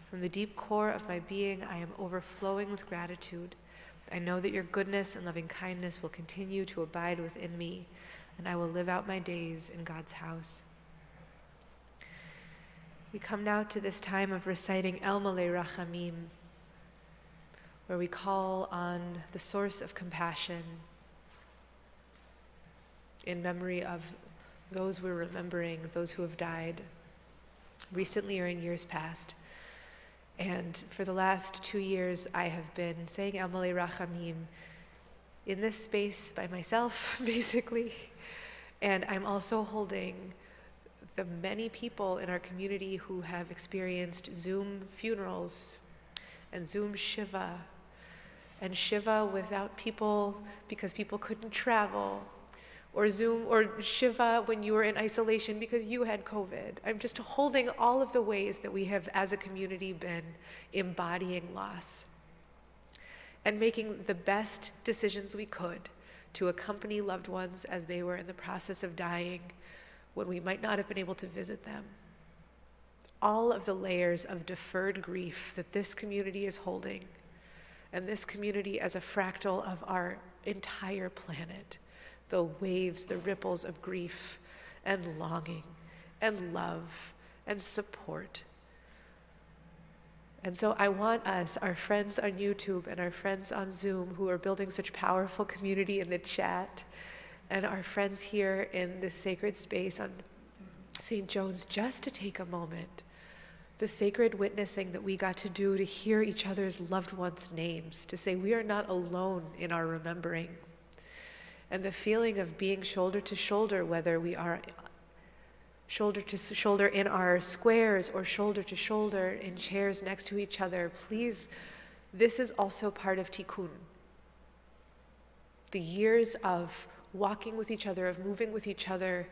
From the deep core of my being, I am overflowing with gratitude. I know that your goodness and loving kindness will continue to abide within me, and I will live out my days in God's house. We come now to this time of reciting El Malei Rachamim, where we call on the source of compassion in memory of those we're remembering, those who have died recently or in years past. And for the last 2 years, I have been saying El Malei Rachamim in this space by myself, basically. And I'm also holding the many people in our community who have experienced Zoom funerals and Zoom Shiva, and Shiva without people because people couldn't travel, or Zoom or Shiva when you were in isolation because you had COVID. I'm just holding all of the ways that we have as a community been embodying loss and making the best decisions we could to accompany loved ones as they were in the process of dying when we might not have been able to visit them. All of the layers of deferred grief that this community is holding, and this community as a fractal of our entire planet, the waves, the ripples of grief and longing and love and support. And so I want us, our friends on YouTube and our friends on Zoom who are building such powerful community in the chat, and our friends here in this sacred space on St. John's, just to take a moment, the sacred witnessing that we got to do to hear each other's loved ones' names, to say we are not alone in our remembering. And the feeling of being shoulder to shoulder, whether we are shoulder to shoulder in our squares or shoulder to shoulder in chairs next to each other, please, this is also part of Tikkun. The years of walking with each other, of moving with each other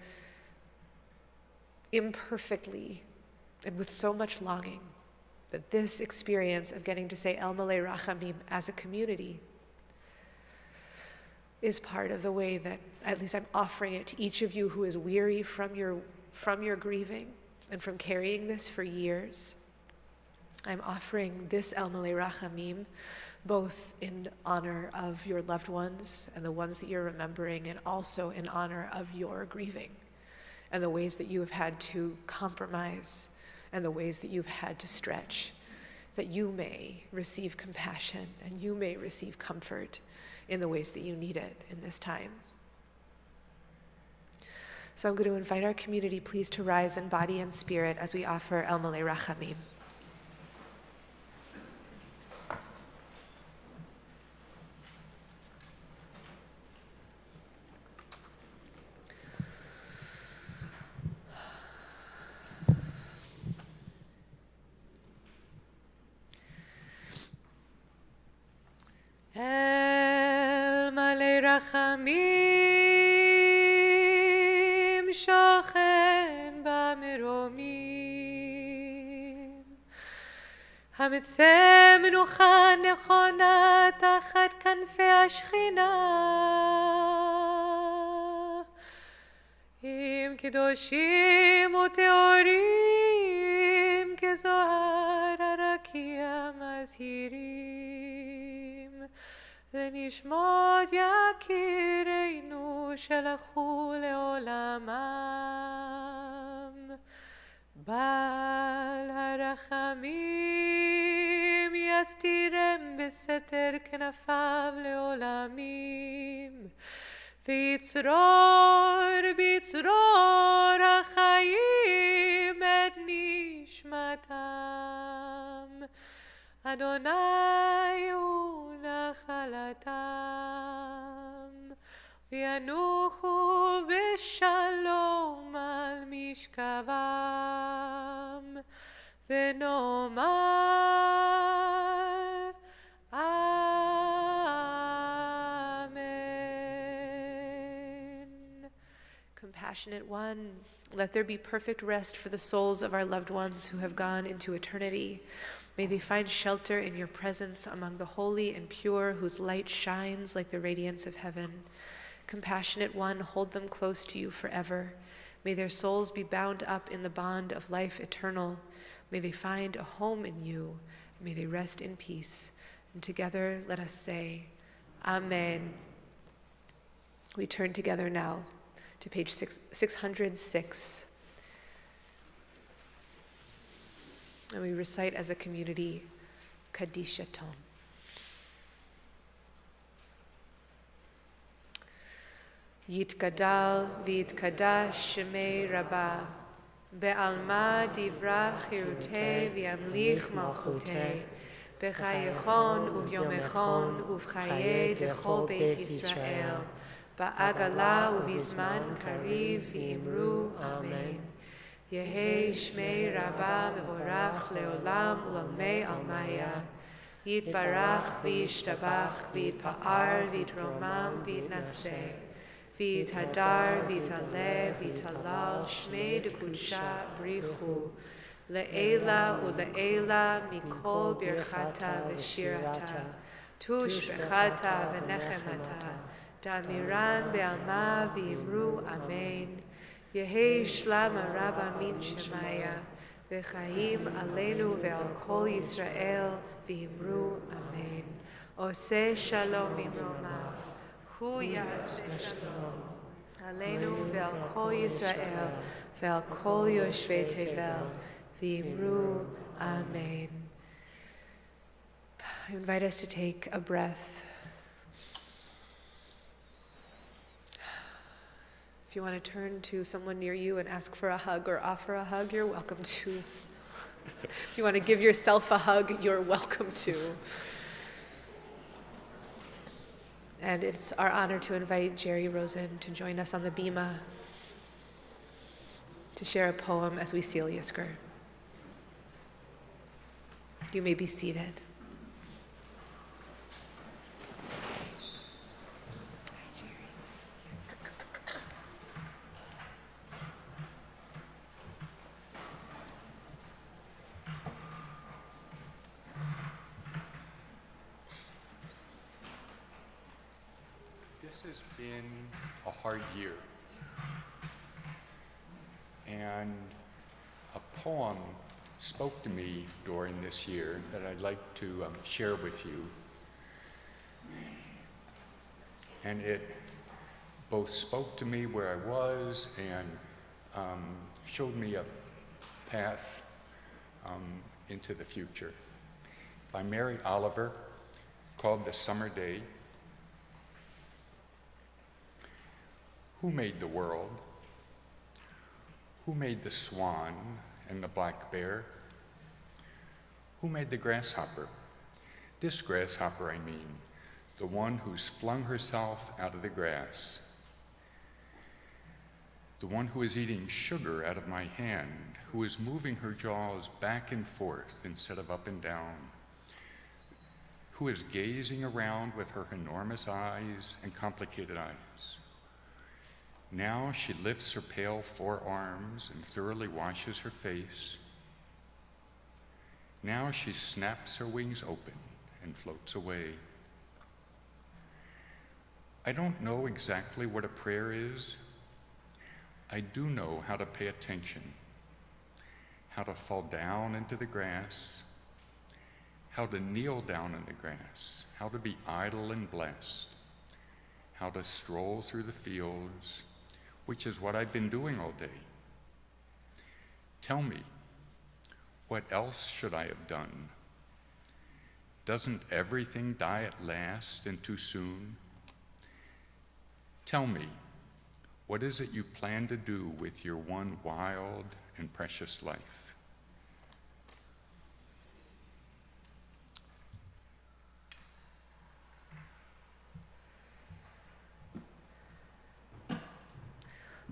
imperfectly and with so much longing, that this experience of getting to say El Malei Rachamim as a community is part of the way that, at least I'm offering it to each of you who is weary from your grieving and from carrying this for years. I'm offering this El Malei Rachamim both in honor of your loved ones and the ones that you're remembering, and also in honor of your grieving and the ways that you have had to compromise and the ways that you've had to stretch, that you may receive compassion and you may receive comfort in the ways that you need it in this time. So I'm going to invite our community, please, to rise in body and spirit as we offer El Malei Rachamim. El Malei Rachamim shochen b'meromim המצא מנוחה נכונה תחת כנפי השכינה. עם קדושים וטהורים כזוהר הרקיע מזהירים. ונשמות יקירינו שלחו לעולמם. בעל הרחמים יסתירם בסתר כנפיו לעולמים. ויצרור בצרור החיים את נשמתם. אדוני הוא נחלתם. וינוחו בשלום על משכבם. ונאמר Amen. Compassionate One, let there be perfect rest for the souls of our loved ones who have gone into eternity. May they find shelter in your presence among the holy and pure, whose light shines like the radiance of heaven. Compassionate One, hold them close to you forever. May their souls be bound up in the bond of life eternal. May they find a home in you. May they rest in peace. And together let us say, Amen. We turn together now to page 606. And we recite as a community, Kadishaton. Yitkadal v'yitkadash shemei Rabbah, be'alma divra chirutei v'yamlich malchutei, b'chayechon u'vyomechon u'v'chayei dechol beit Yisrael, ba'agala u'vizman kariv v'imru Amen. Yehei shmei Rabbah mevorach leolam u'lamei almaya, yitbarach v'yishtabach v'yitpa'ar v'yitromam v'yitnaseh, v'yitadar v'yitaleh v'yitalal shmei dekudsha brichu, le'ela u'le'ela mikol birchata v'shirata, tush bechata v'nechemata, da'amiran be'alma v'yimru Amen. Yehei shlama Rabba min shemaya, v'chaim aleinu ve'al kol Yisrael v'yimru Amen. Oseh shalom imromav, hu yaseh shalom aleinu ve'al kol Yisrael ve'al kol yoshvei tevel v'yimru Amen. I invite us to take a breath. If you want to turn to someone near you and ask for a hug or offer a hug, you're welcome to. If you want to give yourself a hug, you're welcome to. And it's our honor to invite Jerry Rosen to join us on the bima to share a poem as we seal Yizkor. You may be seated. This has been a hard year, and a poem spoke to me during this year that I'd like to share with you. And it both spoke to me where I was and showed me a path into the future. By Mary Oliver, called The Summer Day. Who made the world? Who made the swan and the black bear? Who made the grasshopper? This grasshopper, I mean, the one who's flung herself out of the grass. The one who is eating sugar out of my hand, who is moving her jaws back and forth instead of up and down, who is gazing around with her enormous eyes and complicated eyes. Now she lifts her pale forearms and thoroughly washes her face. Now she snaps her wings open and floats away. I don't know exactly what a prayer is. I do know how to pay attention, how to fall down into the grass, how to kneel down in the grass, how to be idle and blessed, how to stroll through the fields, which is what I've been doing all day. Tell me, what else should I have done? Doesn't everything die at last and too soon? Tell me, what is it you plan to do with your one wild and precious life?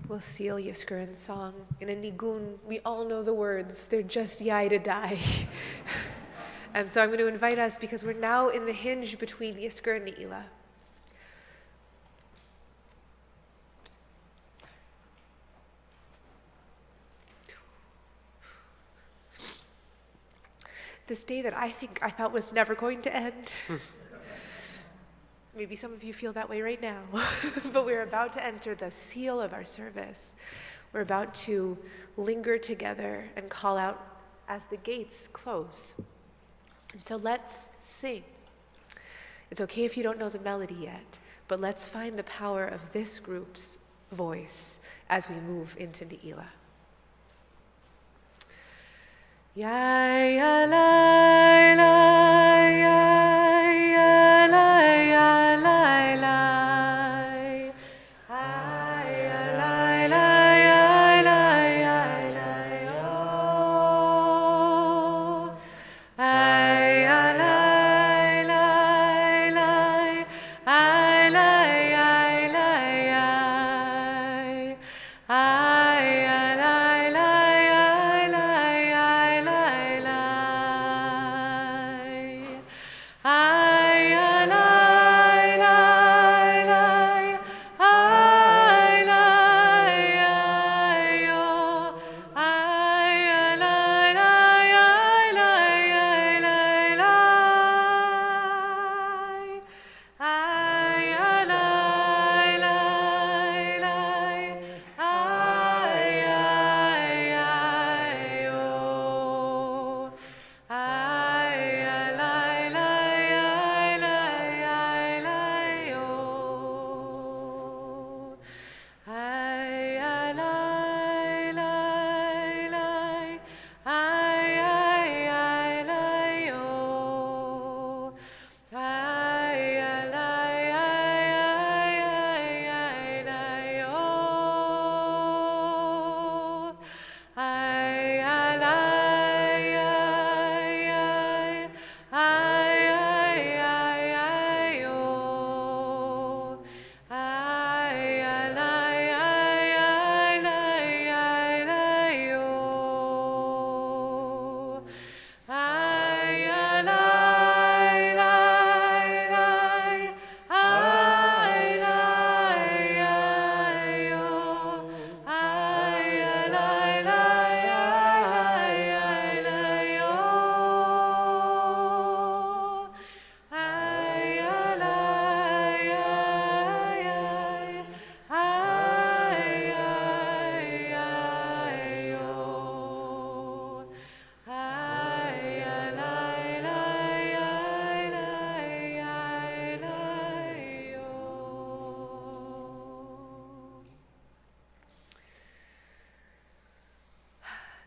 We'll seal Yizkor in song. In a nigun, we all know the words. They're just yai to die. And so I'm going to invite us, because we're now in the hinge between Yizkor and Neilah. This day that I thought was never going to end. Maybe some of you feel that way right now, but we're about to enter the seal of our service. We're about to linger together and call out as the gates close. And so let's sing. It's okay if you don't know the melody yet, but let's find the power of this group's voice as we move into Neilah. Ya ya la la ya ya la ya la la ya la la ya la ya la yo ya la la la I la ya la ya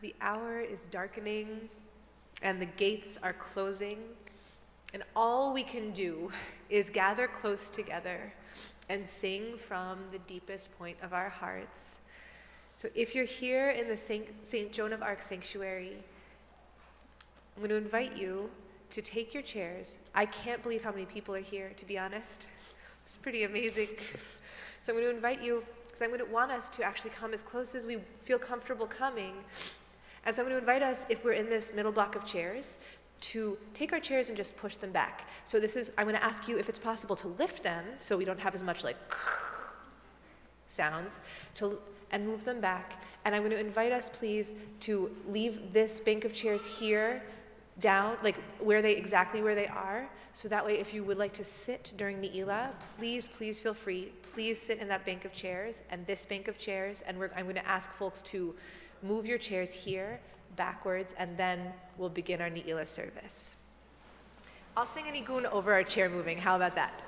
The hour is darkening and the gates are closing, and all we can do is gather close together and sing from the deepest point of our hearts. So if you're here in the St. Joan of Arc Sanctuary, I'm going to invite you to take your chairs. I can't believe how many people are here, to be honest. It's pretty amazing. So I'm going to invite you, because I'm going to want us to actually come as close as we feel comfortable coming. And so I'm going to invite us, if we're in this middle block of chairs, to take our chairs and just push them back. So I'm going to ask you if it's possible to lift them so we don't have as much like sounds, and move them back. And I'm going to invite us, please, to leave this bank of chairs here down, like exactly where they are. So that way, if you would like to sit during Neilah, please feel free. Please sit in that bank of chairs and this bank of chairs. And I'm going to ask folks to move your chairs here, backwards, and then we'll begin our Neilah service. I'll sing a nigun over our chair moving. How about that?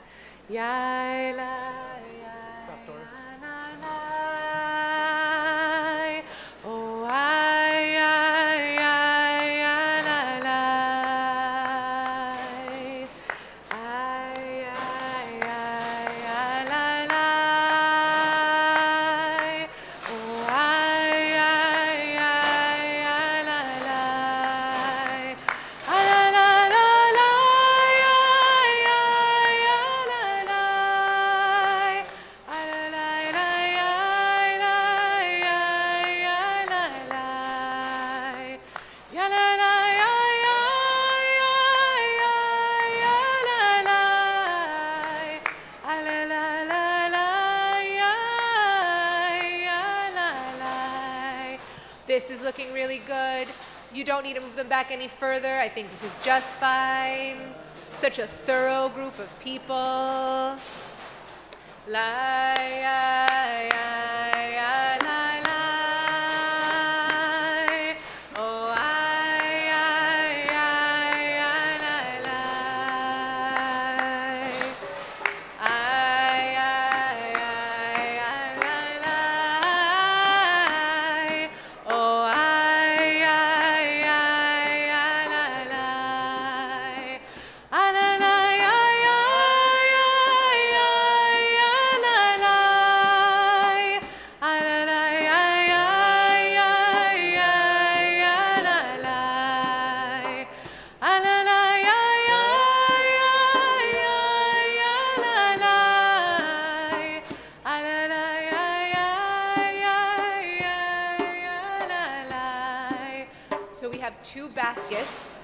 This is looking really good. You don't need to move them back any further. I think this is just fine. Such a thorough group of people. So we have two baskets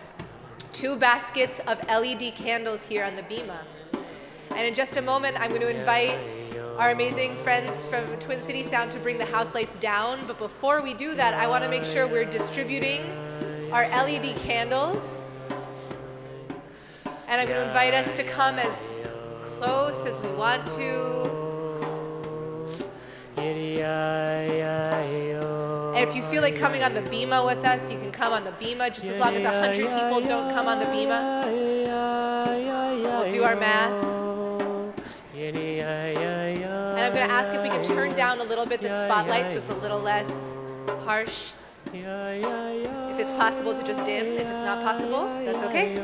of LED candles here on the bima. And in just a moment, I'm going to invite our amazing friends from Twin City Sound to bring the house lights down. But before we do that, I want to make sure we're distributing our LED candles. And I'm going to invite us to come as close as we want to. And if you feel like coming on the bima with us, you can come on the bima, just as long as 100 people don't come on the bima. We'll do our math. And I'm going to ask if we can turn down a little bit the spotlight so it's a little less harsh. If it's possible to just dim. If it's not possible, that's okay.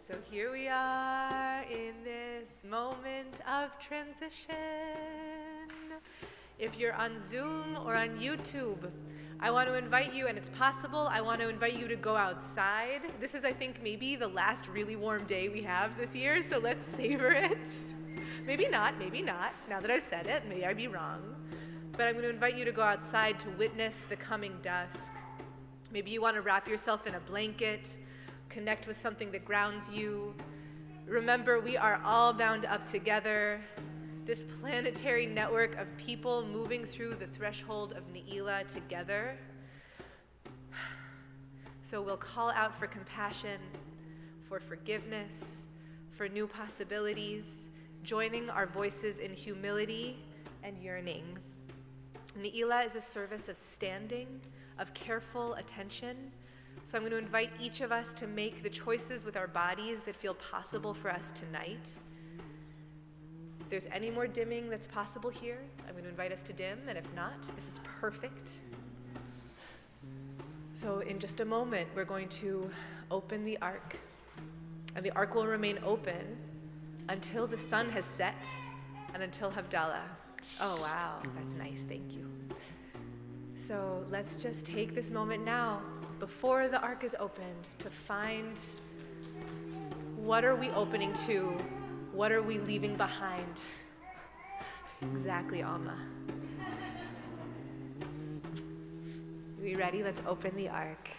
So here we are in this moment of transition. If you're on Zoom or on YouTube, I want to invite you, and it's possible, I want to invite you to go outside. This is, I think, maybe the last really warm day we have this year, so let's savor it. Maybe not, now that I've said it, maybe I'd be wrong. But I'm going to invite you to go outside to witness the coming dusk. Maybe you want to wrap yourself in a blanket, connect with something that grounds you. Remember, we are all bound up together. This planetary network of people moving through the threshold of Neilah together. So we'll call out for compassion, for forgiveness, for new possibilities, joining our voices in humility and yearning. Neilah is a service of standing, of careful attention. So I'm going to invite each of us to make the choices with our bodies that feel possible for us tonight. If there's any more dimming that's possible here, I'm going to invite us to dim, and if not, this is perfect. So in just a moment, we're going to open the ark, and the ark will remain open until the sun has set and until Havdalah. Oh, wow, that's nice, thank you. So let's just take this moment now, before the ark is opened, to find what are we opening to. What are we leaving behind? Exactly, Alma. Are we ready? Let's open the ark.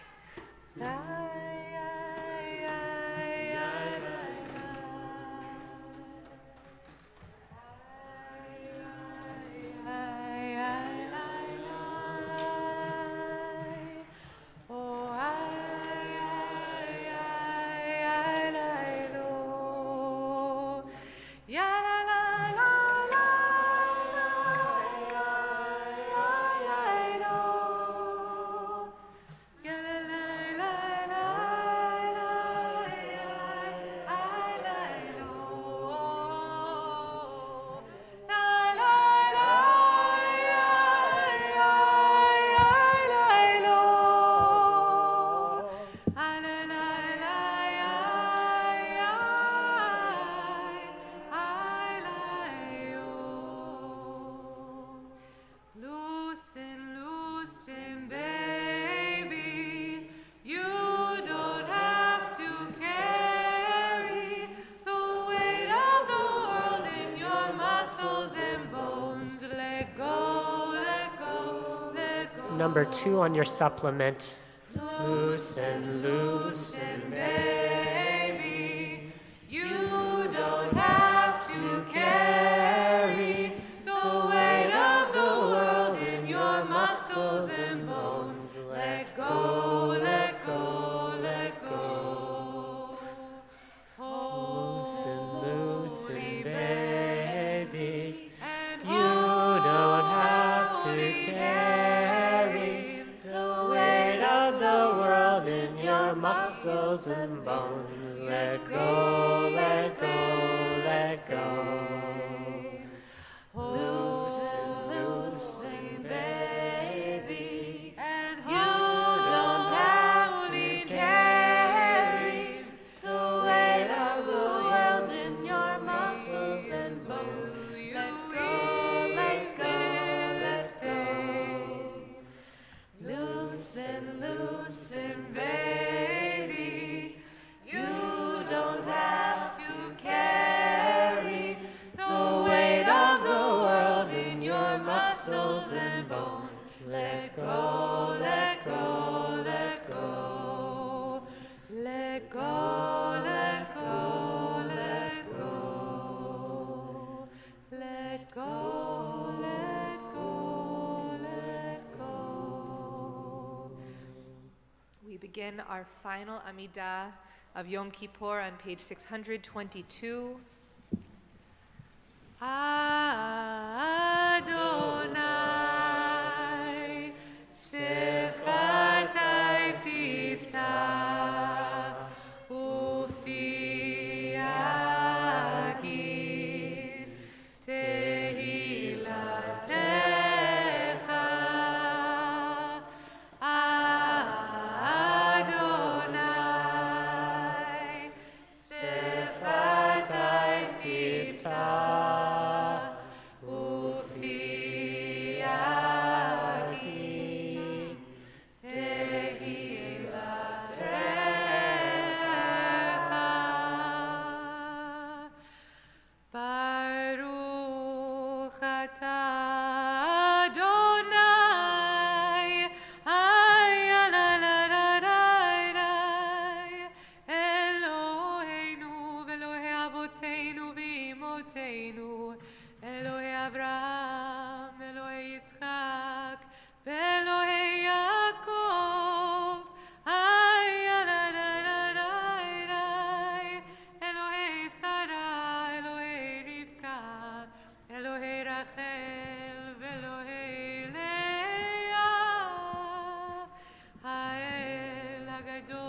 Number 2 on your supplement. Loosen, loosen, baby. You don't have to carry the weight of the world in your muscles and bones. Let go, let go, let go. Loosen, loosen, baby. You don't have to carry the weight of the world in your muscles and bones. Let go, let go, let go. Loosen, loosen, baby. You don't have to carry the weight of the world in your muscles and bones. Let go, let go, let go. Loosen, loosen, baby. You don't have to carry the weight of the world in your muscles and bones. Let go, let go, let go. Let go, let go, let go. Let go, let go, let go. We begin our final Amidah of Yom Kippur on page 622. Adonai, Sefatai Tiftach, Ufi Agid, Tehilatecha, Adonai, Sefatai Tiftach, Ufi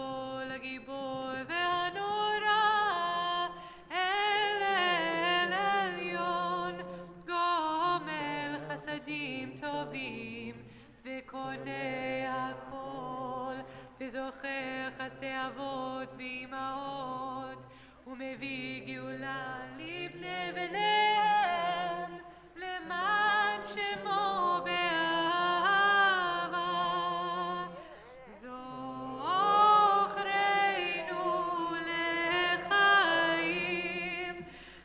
הגדול, הגיבור והנורא, אל עליון, גומל חסדים טובים, וקונה הכל, וזוכר חסדי אבות ואימהות, ומביא גאולה לבני בניהם, למען שמו באהבה. זוכרנו לחיים,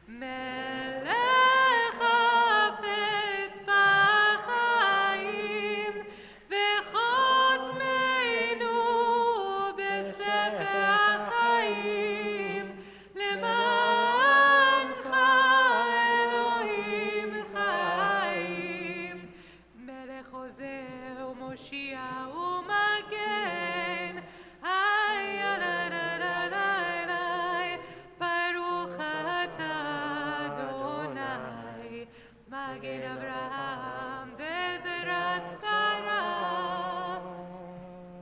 מלך חפץ בחיים, וחותמנו בספר החיים, למענך אלוהים חיים. מלך עוזר ומושיע ומגן, ברוך אתה אדוני, מגן אברהם בזרע שרה.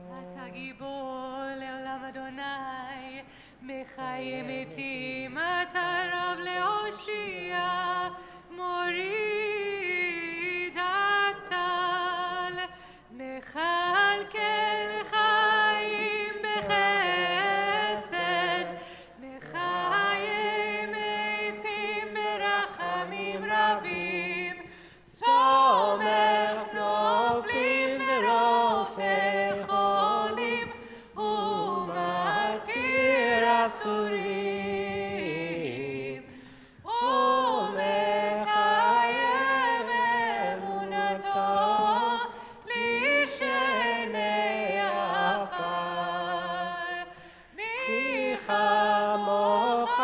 אתה גיבור לעולם אדוני, מחיה מתים, אתה רב להושיע, מוריד הטל, מכלכל חיים בחסד, מחיה מתים ברחמים רבים, סומך נופלים ורופא חולים, ומתיר אסורים, ומקיים אמונתו לשני עפר. מי כמוך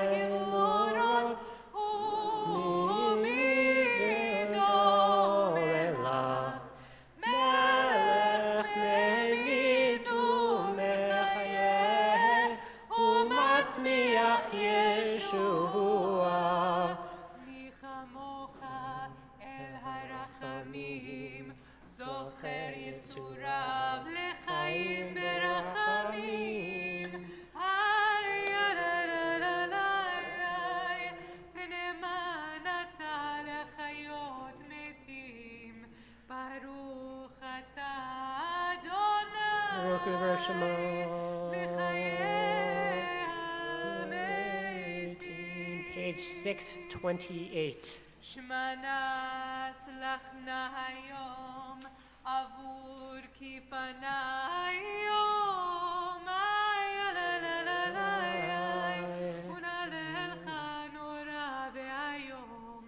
בגבורות, ומי דומה לך, מלך ממית ומחיה, ומצמיח ישועה. מי כמוך אל הרחמים, זוכר יצוריו לחיים ברחמים. ונאמן אתה לחיות מתים, ברוך אתה אדוני, מחיי המתים. Page 628. שמנה סלחנה היום עבור כפנה היום, ונהלל לך נורא והיום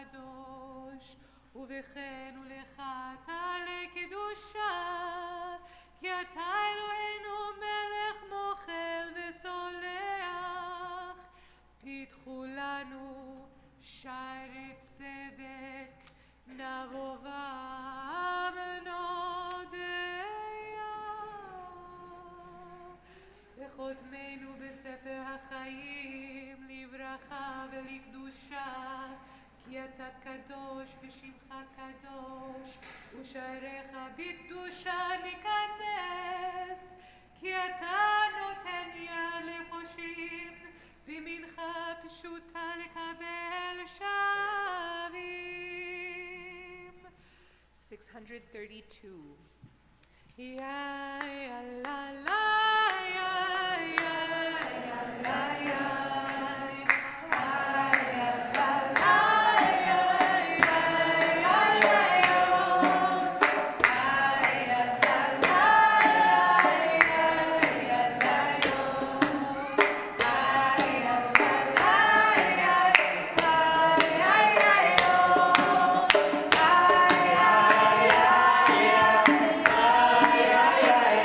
קדוש, ובכן ולך תעלה קדושה, כי אתה אלוהינו מלך מוחל וסולח. פיתחו לנו שערי צדק, נבובם נודיה, וחותמנו בספר החיים לברכה ולקדושה, כי אתה קדוש ושמך קדוש, ושעריך בקדושה ניכנס, כי אתה נותן יד לפושעים, ומנחה פשוטה לקבל שבים. 632. יה לה לה יה יה יה לה יה. Yeah.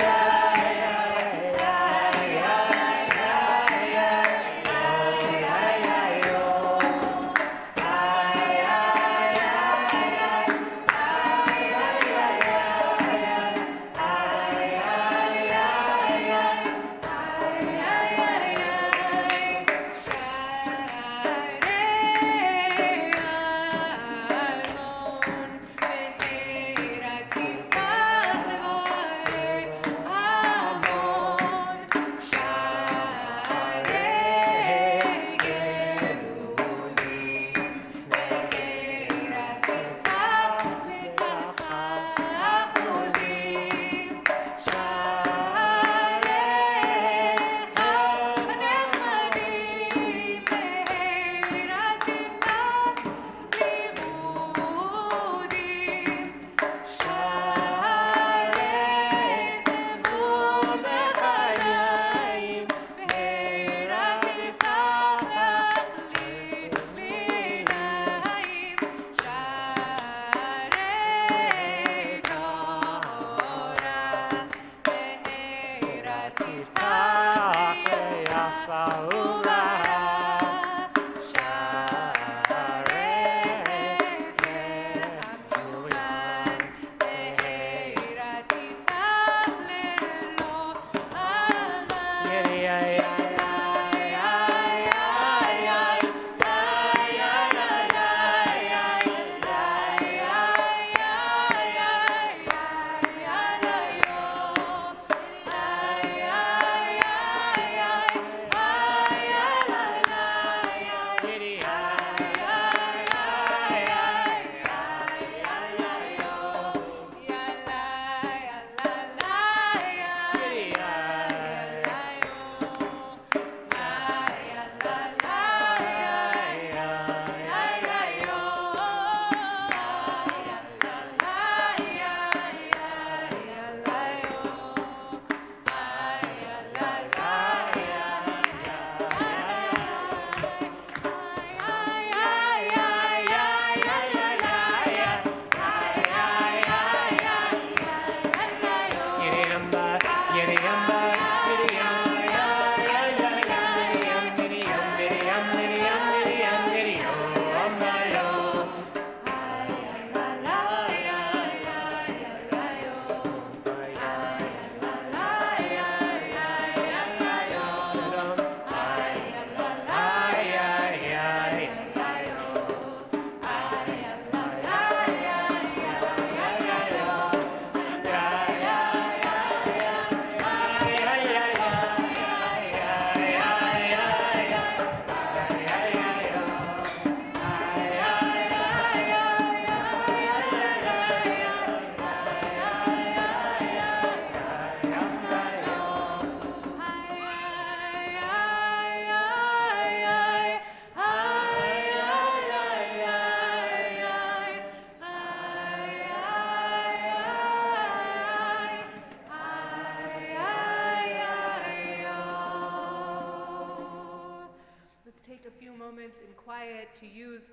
To use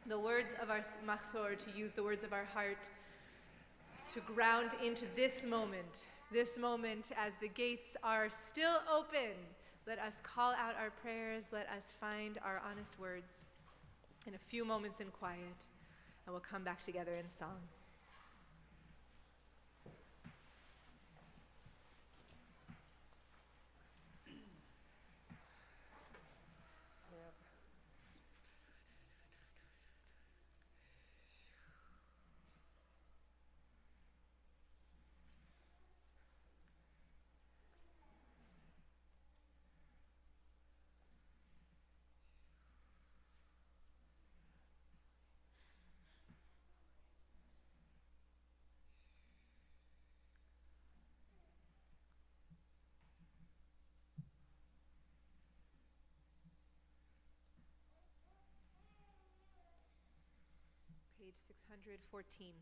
the words of our machzor, to use the words of our heart, to ground into this moment as the gates are still open. Let us call out our prayers, let us find our honest words in a few moments in quiet, and we'll come back together in song. Page 614.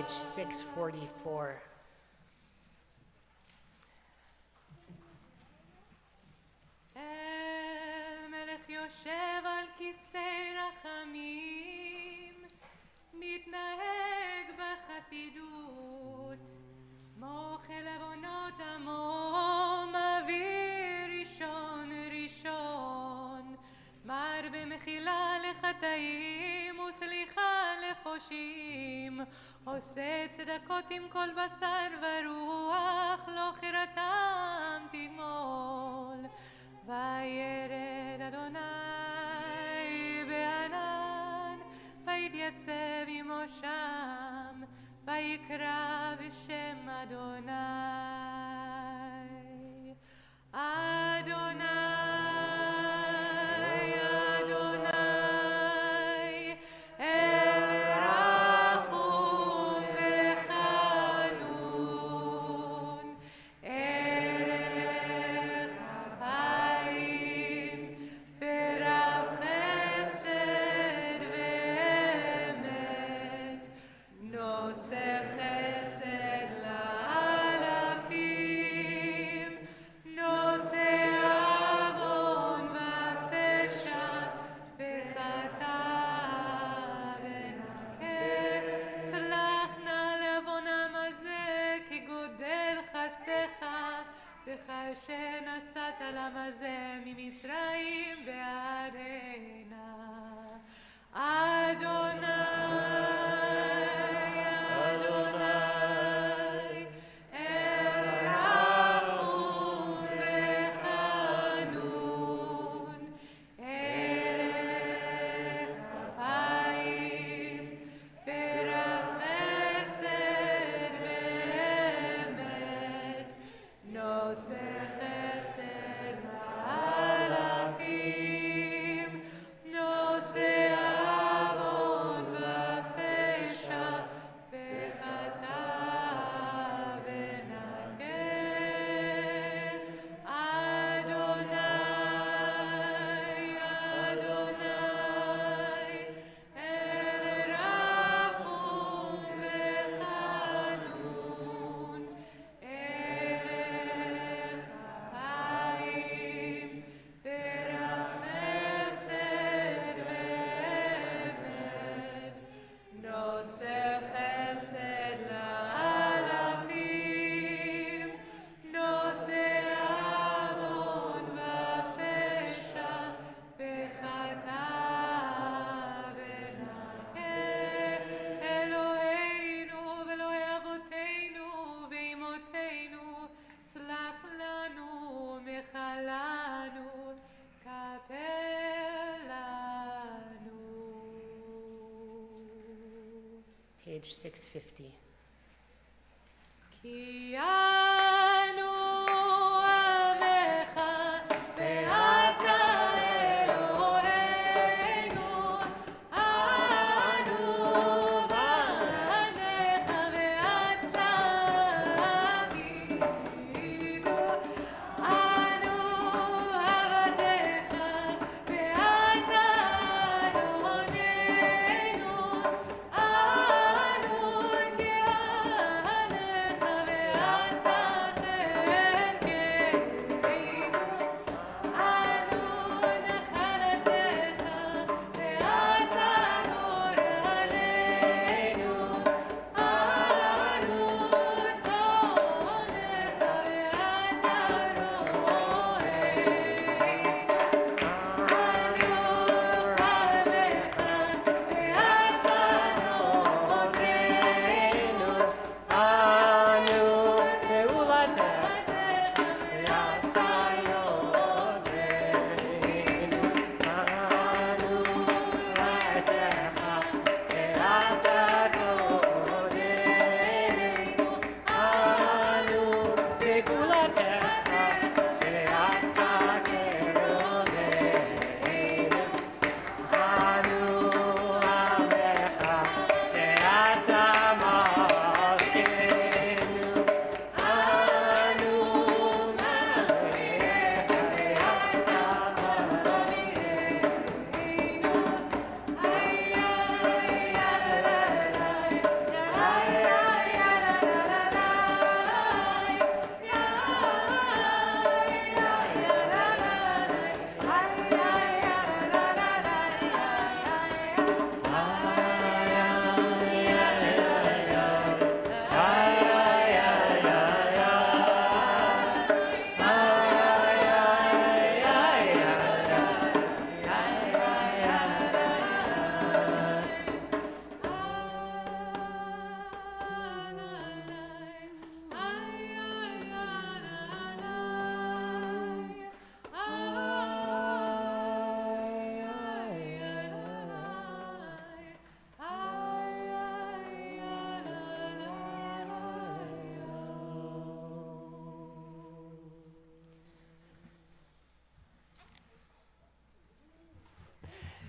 page 644. אל מלך יושב על כיסא רחמים, מתנהג בחסידות, מוחל עוונות עמו, מביא ראשון ראשון, מרבה מחילה לחטאים וסליחה לפושעים, עושה צדקות עם כל בשר ורוח, לא חירתם תגמול. וירד אדוני בענן, ויתייצב עמו שם, ויקרא בשם אדוני. אדוני, אדוני, אל רחום וחנון, ערך אפיים ורב חסד ואמת, נושא חסד לאלפים, נושא עוון ופשע וחטא ונקה, סלח נא לעוונם הזה כגודל חסדך, וכאשר נסעת לעם הזה ממצרים ועד הנה. אדוני, אדוני, אל רחום וחנון, ערך אפיים ורב חסד ואמת, נושא חסד לאלפים, נושא עוון ופשע וחטא ונקה. אדוני, אדוני, אל רחום וחנון, ערך אפיים ורב חסד ואמת, נושא חסד לאלפים, נושא עוון ופשע וחטא ונקה. אלוהינו ואלוהי אבותינו ואמותינו, סלח לנו מחלנו, כפר לנו. Page 650. כי אנו עמך ואתה אלוהינו, אנו בניך ואתה אבינו, אנו עבדיך ואתה אדוננו, אנו קהלך ואתה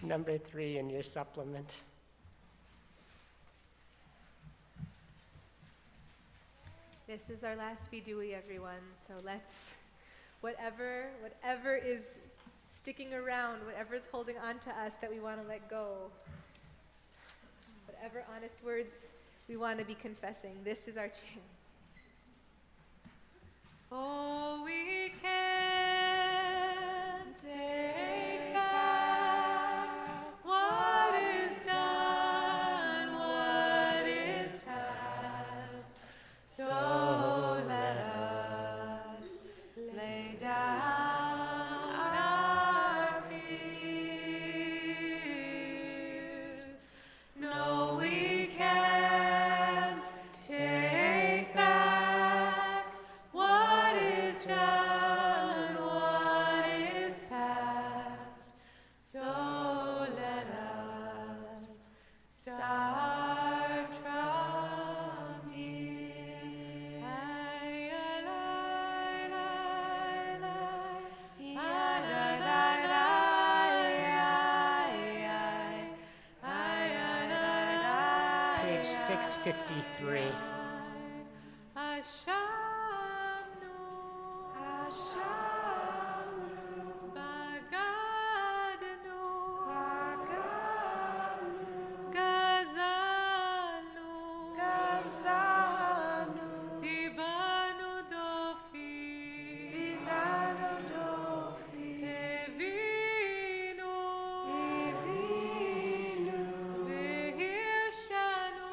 number 3 in your supplement. This is our last vidui, everyone. So let's, whatever is sticking around, whatever is holding on to us that we want to let go, whatever honest words we want to be confessing, this is our chance. Oh, we can't take back what is done, what is past. So let us lay down our fears. No, we can't take back what is done, what is past. So let us start from here. Page 653. Ashamnu, Bagadnu, Gazalnu, Tibanu dofi, Evinu, Vehirshanu,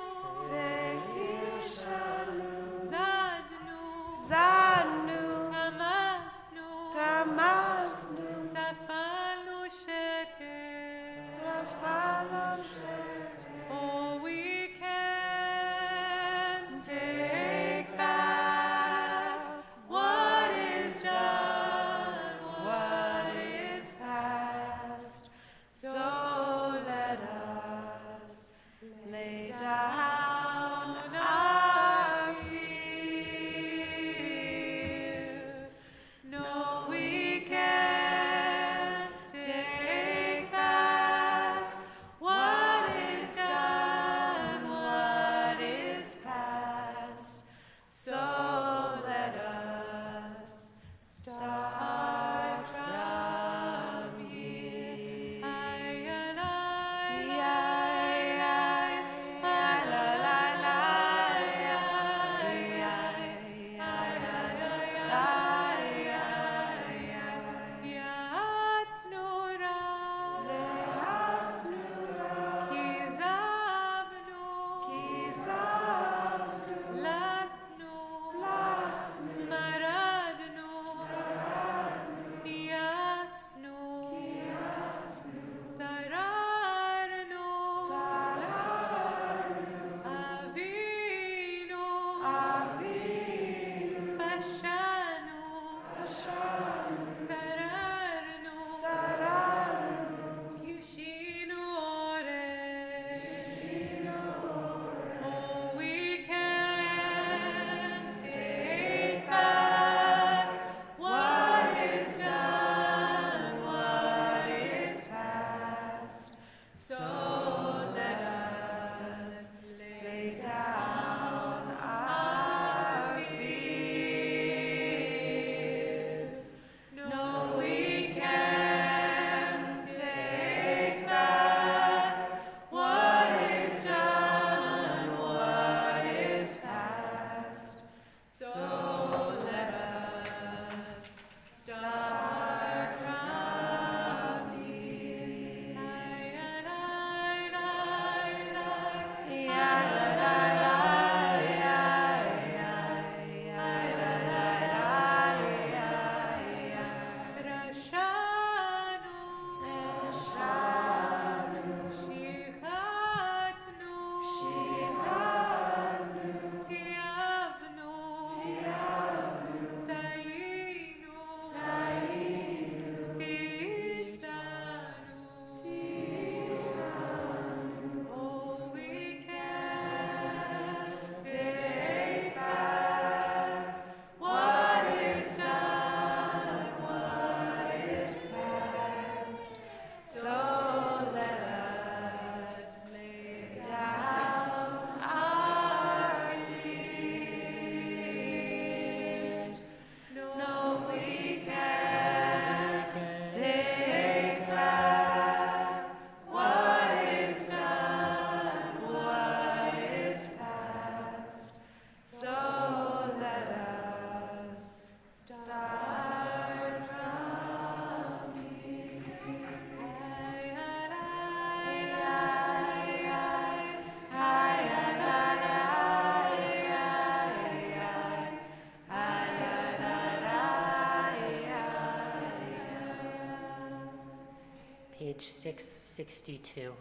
page 662.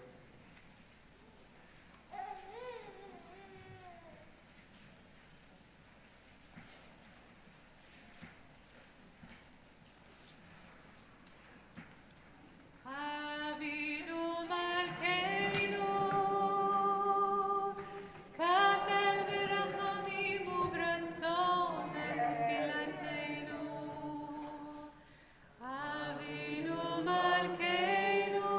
Avinu Malkeinu, Kamel v'rachamim u'b'ratzon tefillatenu. Avinu Malkeinu,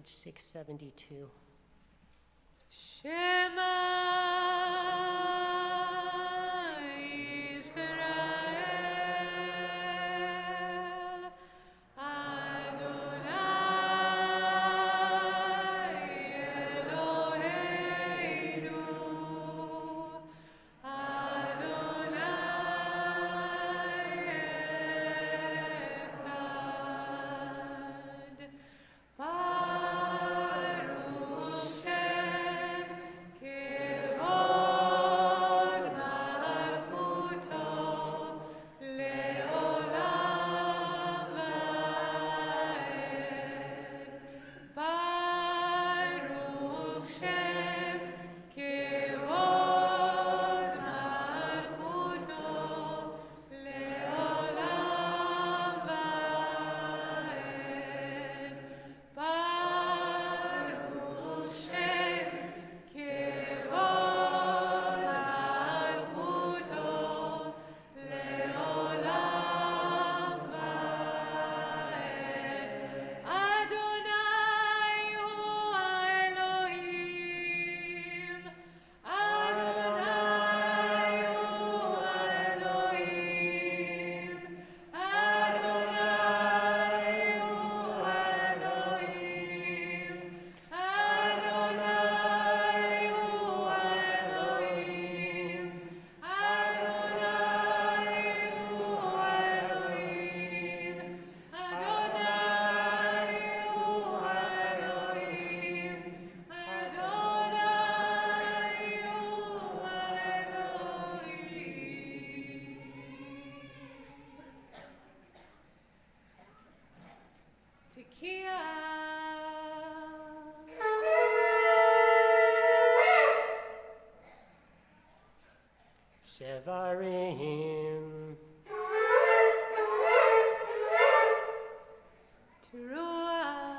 page 672. Shema Yisrael, Adonai Eloheinu, Adonai Echad. Baruch Shem Kevod Malchuto Le'olam Va'ed. Baruch Shem Kevod Malchuto Le'olam Va'ed. Baruch Shem Kevod Malchuto Le'olam Va'ed. Adonai hu Elohim. Adonai hu Elohim. Adonai hu Elohim. Adonai hu Elohim. Adonai hu Elohim. Adonai hu Elohim. Adonai hu Elohim. Tekiah. Shevarim. Teruah.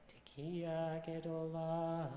Tekiah Gedolah.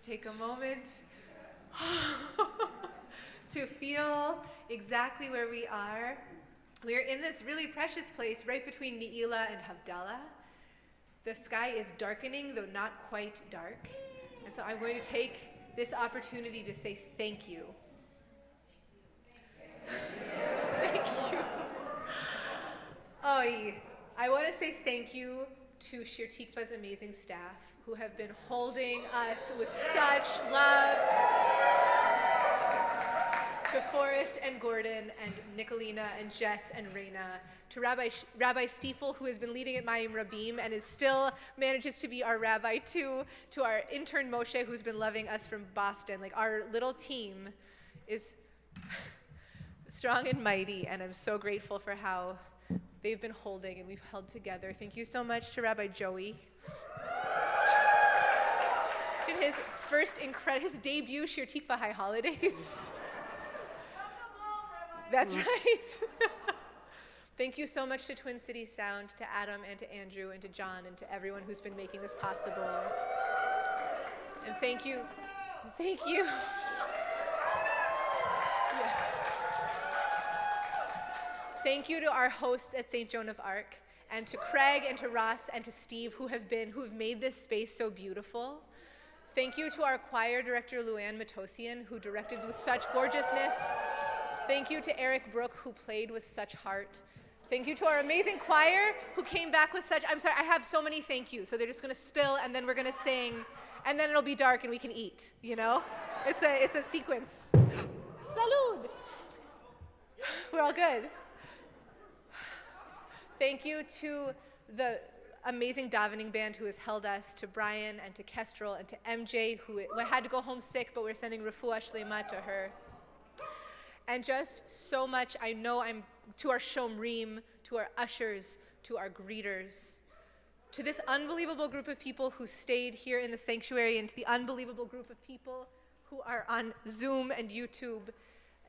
take a moment to feel exactly where we are. We're in this really precious place right between Neilah and Havdalah. The sky is darkening, though not quite dark. And so I'm going to take this opportunity to say thank you. Thank you. I want to say thank you to Shir Tikvah's amazing staff who have been holding us with such love. To Forrest and Gordon and Nicolina and Jess and Raina, to Rabbi Stiefel, who has been leading at Mayim Rabim and is still manages to be our rabbi too, to our intern Moshe, who's been loving us from Boston. Like, our little team is strong and mighty, and I'm so grateful for how they've been holding and we've held together. Thank you so much to Rabbi Joey. In his his debut Shir Tikvah High Holidays. That's right. Thank you so much to Twin Cities Sound, to Adam and to Andrew and to John and to everyone who's been making this possible. And thank you. Yeah. Thank you to our hosts at St. Joan of Arc, and to Craig and to Ross and to Steve who have made this space so beautiful. Thank you to our choir director, Luann Matosian, who directed with such gorgeousness. Thank you to Eric Brook, who played with such heart. Thank you to our amazing choir, who came back with such, I'm sorry, I have so many thank yous, so they're just gonna spill, and then we're gonna sing, and then it'll be dark and we can eat, you know? It's a sequence. Salud! We're all good. Thank you to the amazing davening band who has held us, to Brian and to Kestrel and to MJ, who had to go home sick, but we're sending refuah shlema to her. And just so much, I know to our shomrim, to our ushers, to our greeters, to this unbelievable group of people who stayed here in the sanctuary, and to the unbelievable group of people who are on Zoom and YouTube,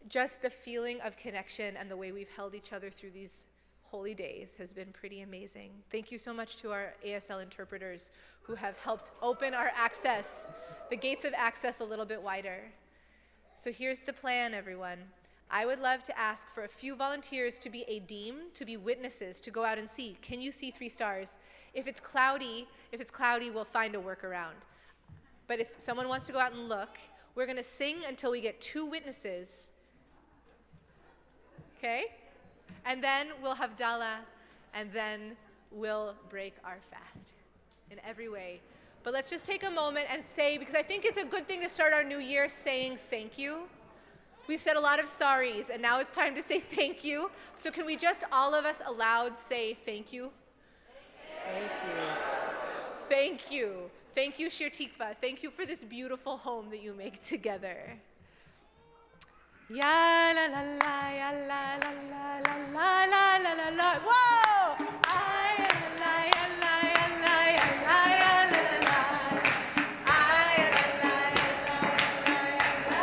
just the feeling of connection and the way we've held each other through these holy days has been pretty amazing. Thank you so much to our ASL interpreters who have helped open our access, the gates of access a little bit wider. So here's the plan, everyone. I would love to ask for a few volunteers to be adim, to be witnesses, to go out and see. Can you see 3 stars? If it's cloudy, we'll find a workaround. But if someone wants to go out and look, we're going to sing until we get 2 witnesses. Okay? And then we'll have Havdalah, and then we'll break our fast in every way. But let's just take a moment and say, because I think it's a good thing to start our new year saying thank you. We've said a lot of sorries, and now it's time to say thank you. So can we just, all of us aloud, say thank you? Thank you. Thank you. Thank you, Shir Tikvah. Thank you for this beautiful home that you make together. Ya la la la, ya la la la la la la la la. Whoa! Ay, la la, ya la, ya la, ya la, ya la la la. Ay, la la, ya la, ya la,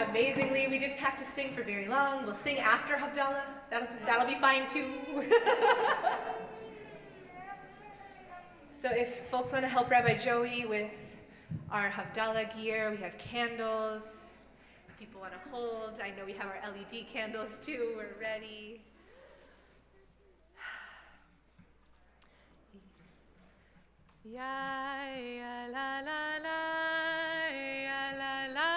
Amazingly, we didn't have to sing for very long. We'll sing after Havdalah. That'll be fine too. So if folks want to help Rabbi Joey with our Havdalah gear, we have candles. If people want to hold, I know we have our LED candles too. We're ready. Ya ya la la la, ya la la.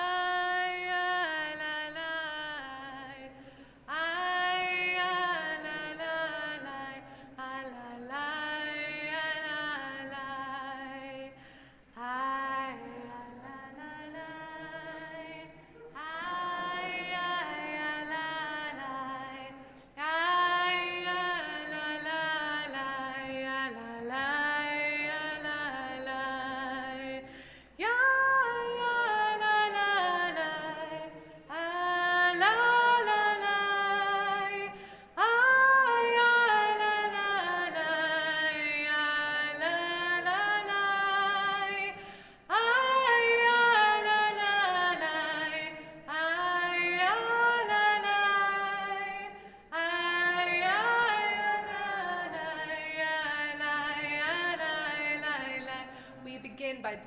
La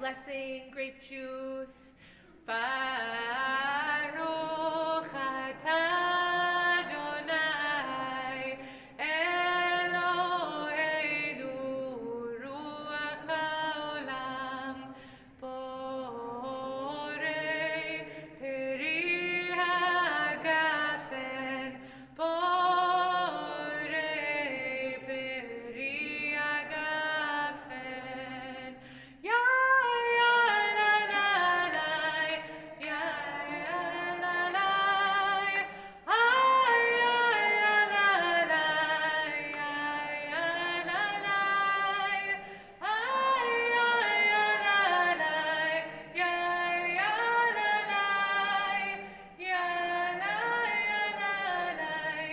blessing, grape juice. Baruch atah Adonai Eloheinu ruach haolam borei peri hagafen borei peri hagafen ya la la la ya la la ay ya la la ya la la ay ya la la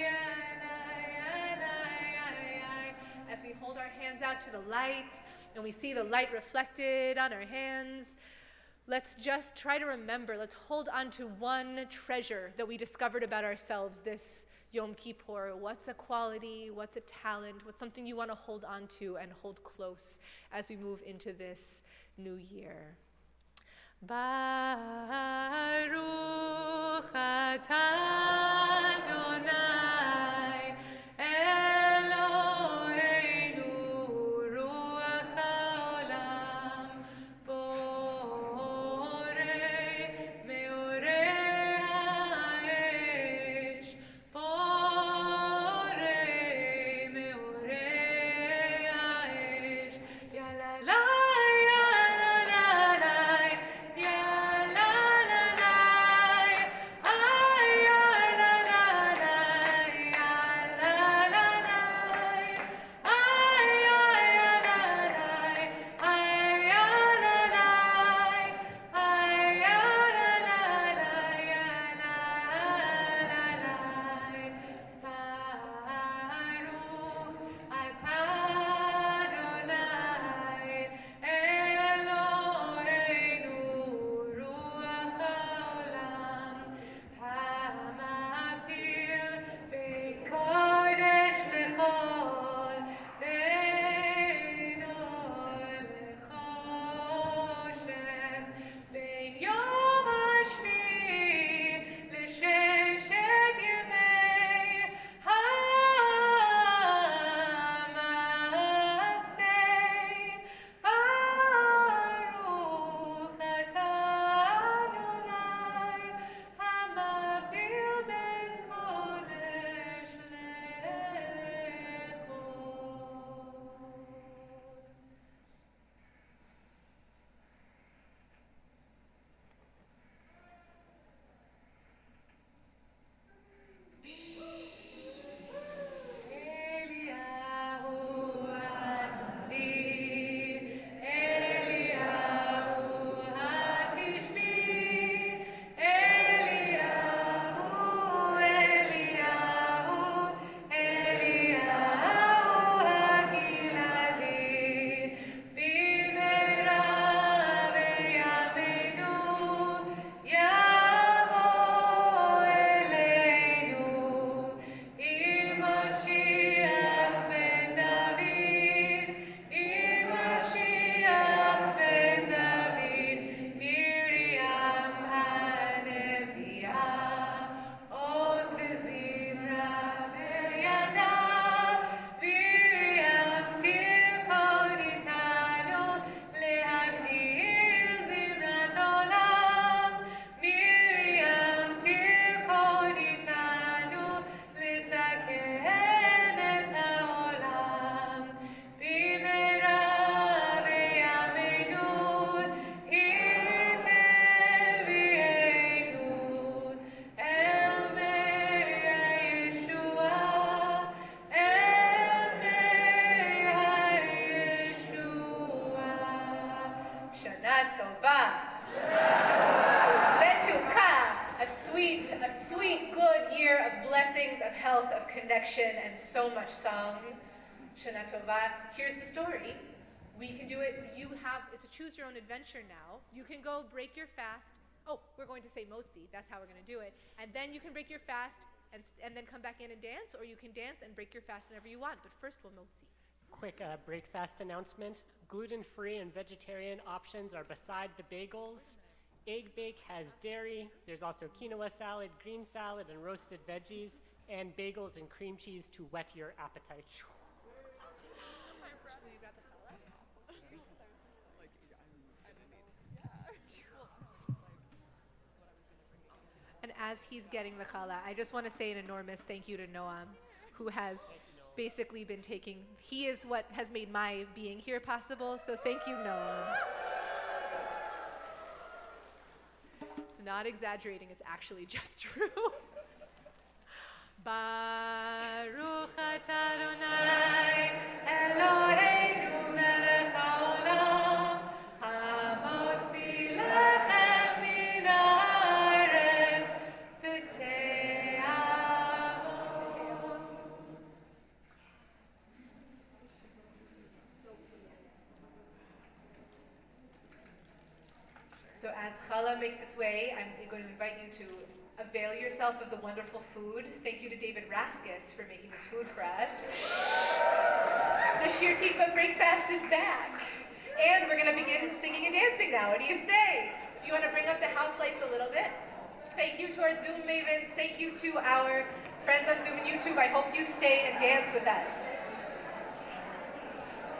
ya la la ya as we hold our hands out to the light and we see the light reflected on our hands, let's just try to remember, let's hold on to one treasure that we discovered about ourselves this Yom Kippur. What's a quality, what's a talent, what's something you want to hold on to and hold close as we move into this new year. Baruch atah Adonai Eloheinu ruach haolam borei meorei ha'esh borei meorei ha'esh ya la la ya la la la ya la la la ay ya la la la ya la la la ay ya la la ay ya la la ay ya la la ya la la Baruch atah Adonai Eloheinu ruach haolam hamavdil bein kodesh lechol bein or lechoshech bein yom hashvi'i l'sheshet yemei ha'masei Baruch atah Adonai hamavdil bein kodesh lechol. Eliyahu Hanavi, Eliyahu Hatishbi, Eliyahu, Eliyahu, Eliyahu Hakiladi, Bimera v'yameinu, Yavo Eleinu, Mashiach ben David, Mashiach ben David, Miriam Haneviah, Oz v'Zimra b'yada, Miriam tirkon itanu, lehavdil zimrat olam, Miriam tirkon itanu, לתקן את העולם במהרה בימינו היא תביאנו אל מי הישועה אל מי הישועה שנה טובה Betuka, a sweet, good year of blessings, of health, of connection, and so much song. Shana Tova. Here's the story. We can do it. It's a choose your own adventure now. You can go break your fast. Oh, we're going to say motzi. That's how we're going to do it. And then you can break your fast and then come back in and dance, or you can dance and break your fast whenever you want. But first we'll motzi. Quick break fast announcement. Gluten-free and vegetarian options are beside the bagels. Egg Bake has dairy. There's also quinoa salad, green salad, and roasted veggies, and bagels and cream cheese to whet your appetite. And as he's getting the challah, I just want to say an enormous thank you to Noam, who has basically been taking, he is what has made my being here possible, so thank you, Noam. It's not exaggerating, it's actually just true. Baruch atah Adonai Eloheinu melech haolam hamotzi lechem min haaretz b'te'avot. So as challah makes its way, I'm going to invite you to avail yourself of the wonderful food. Thank you to David Raskus for making this food for us. The Shir Tikvah breakfast is back. And we're going to begin singing and dancing now. What do you say? If you want to bring up the house lights a little bit. Thank you to our Zoom mavens. Thank you to our friends on Zoom and YouTube. I hope you stay and dance with us.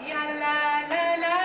Ya la la la.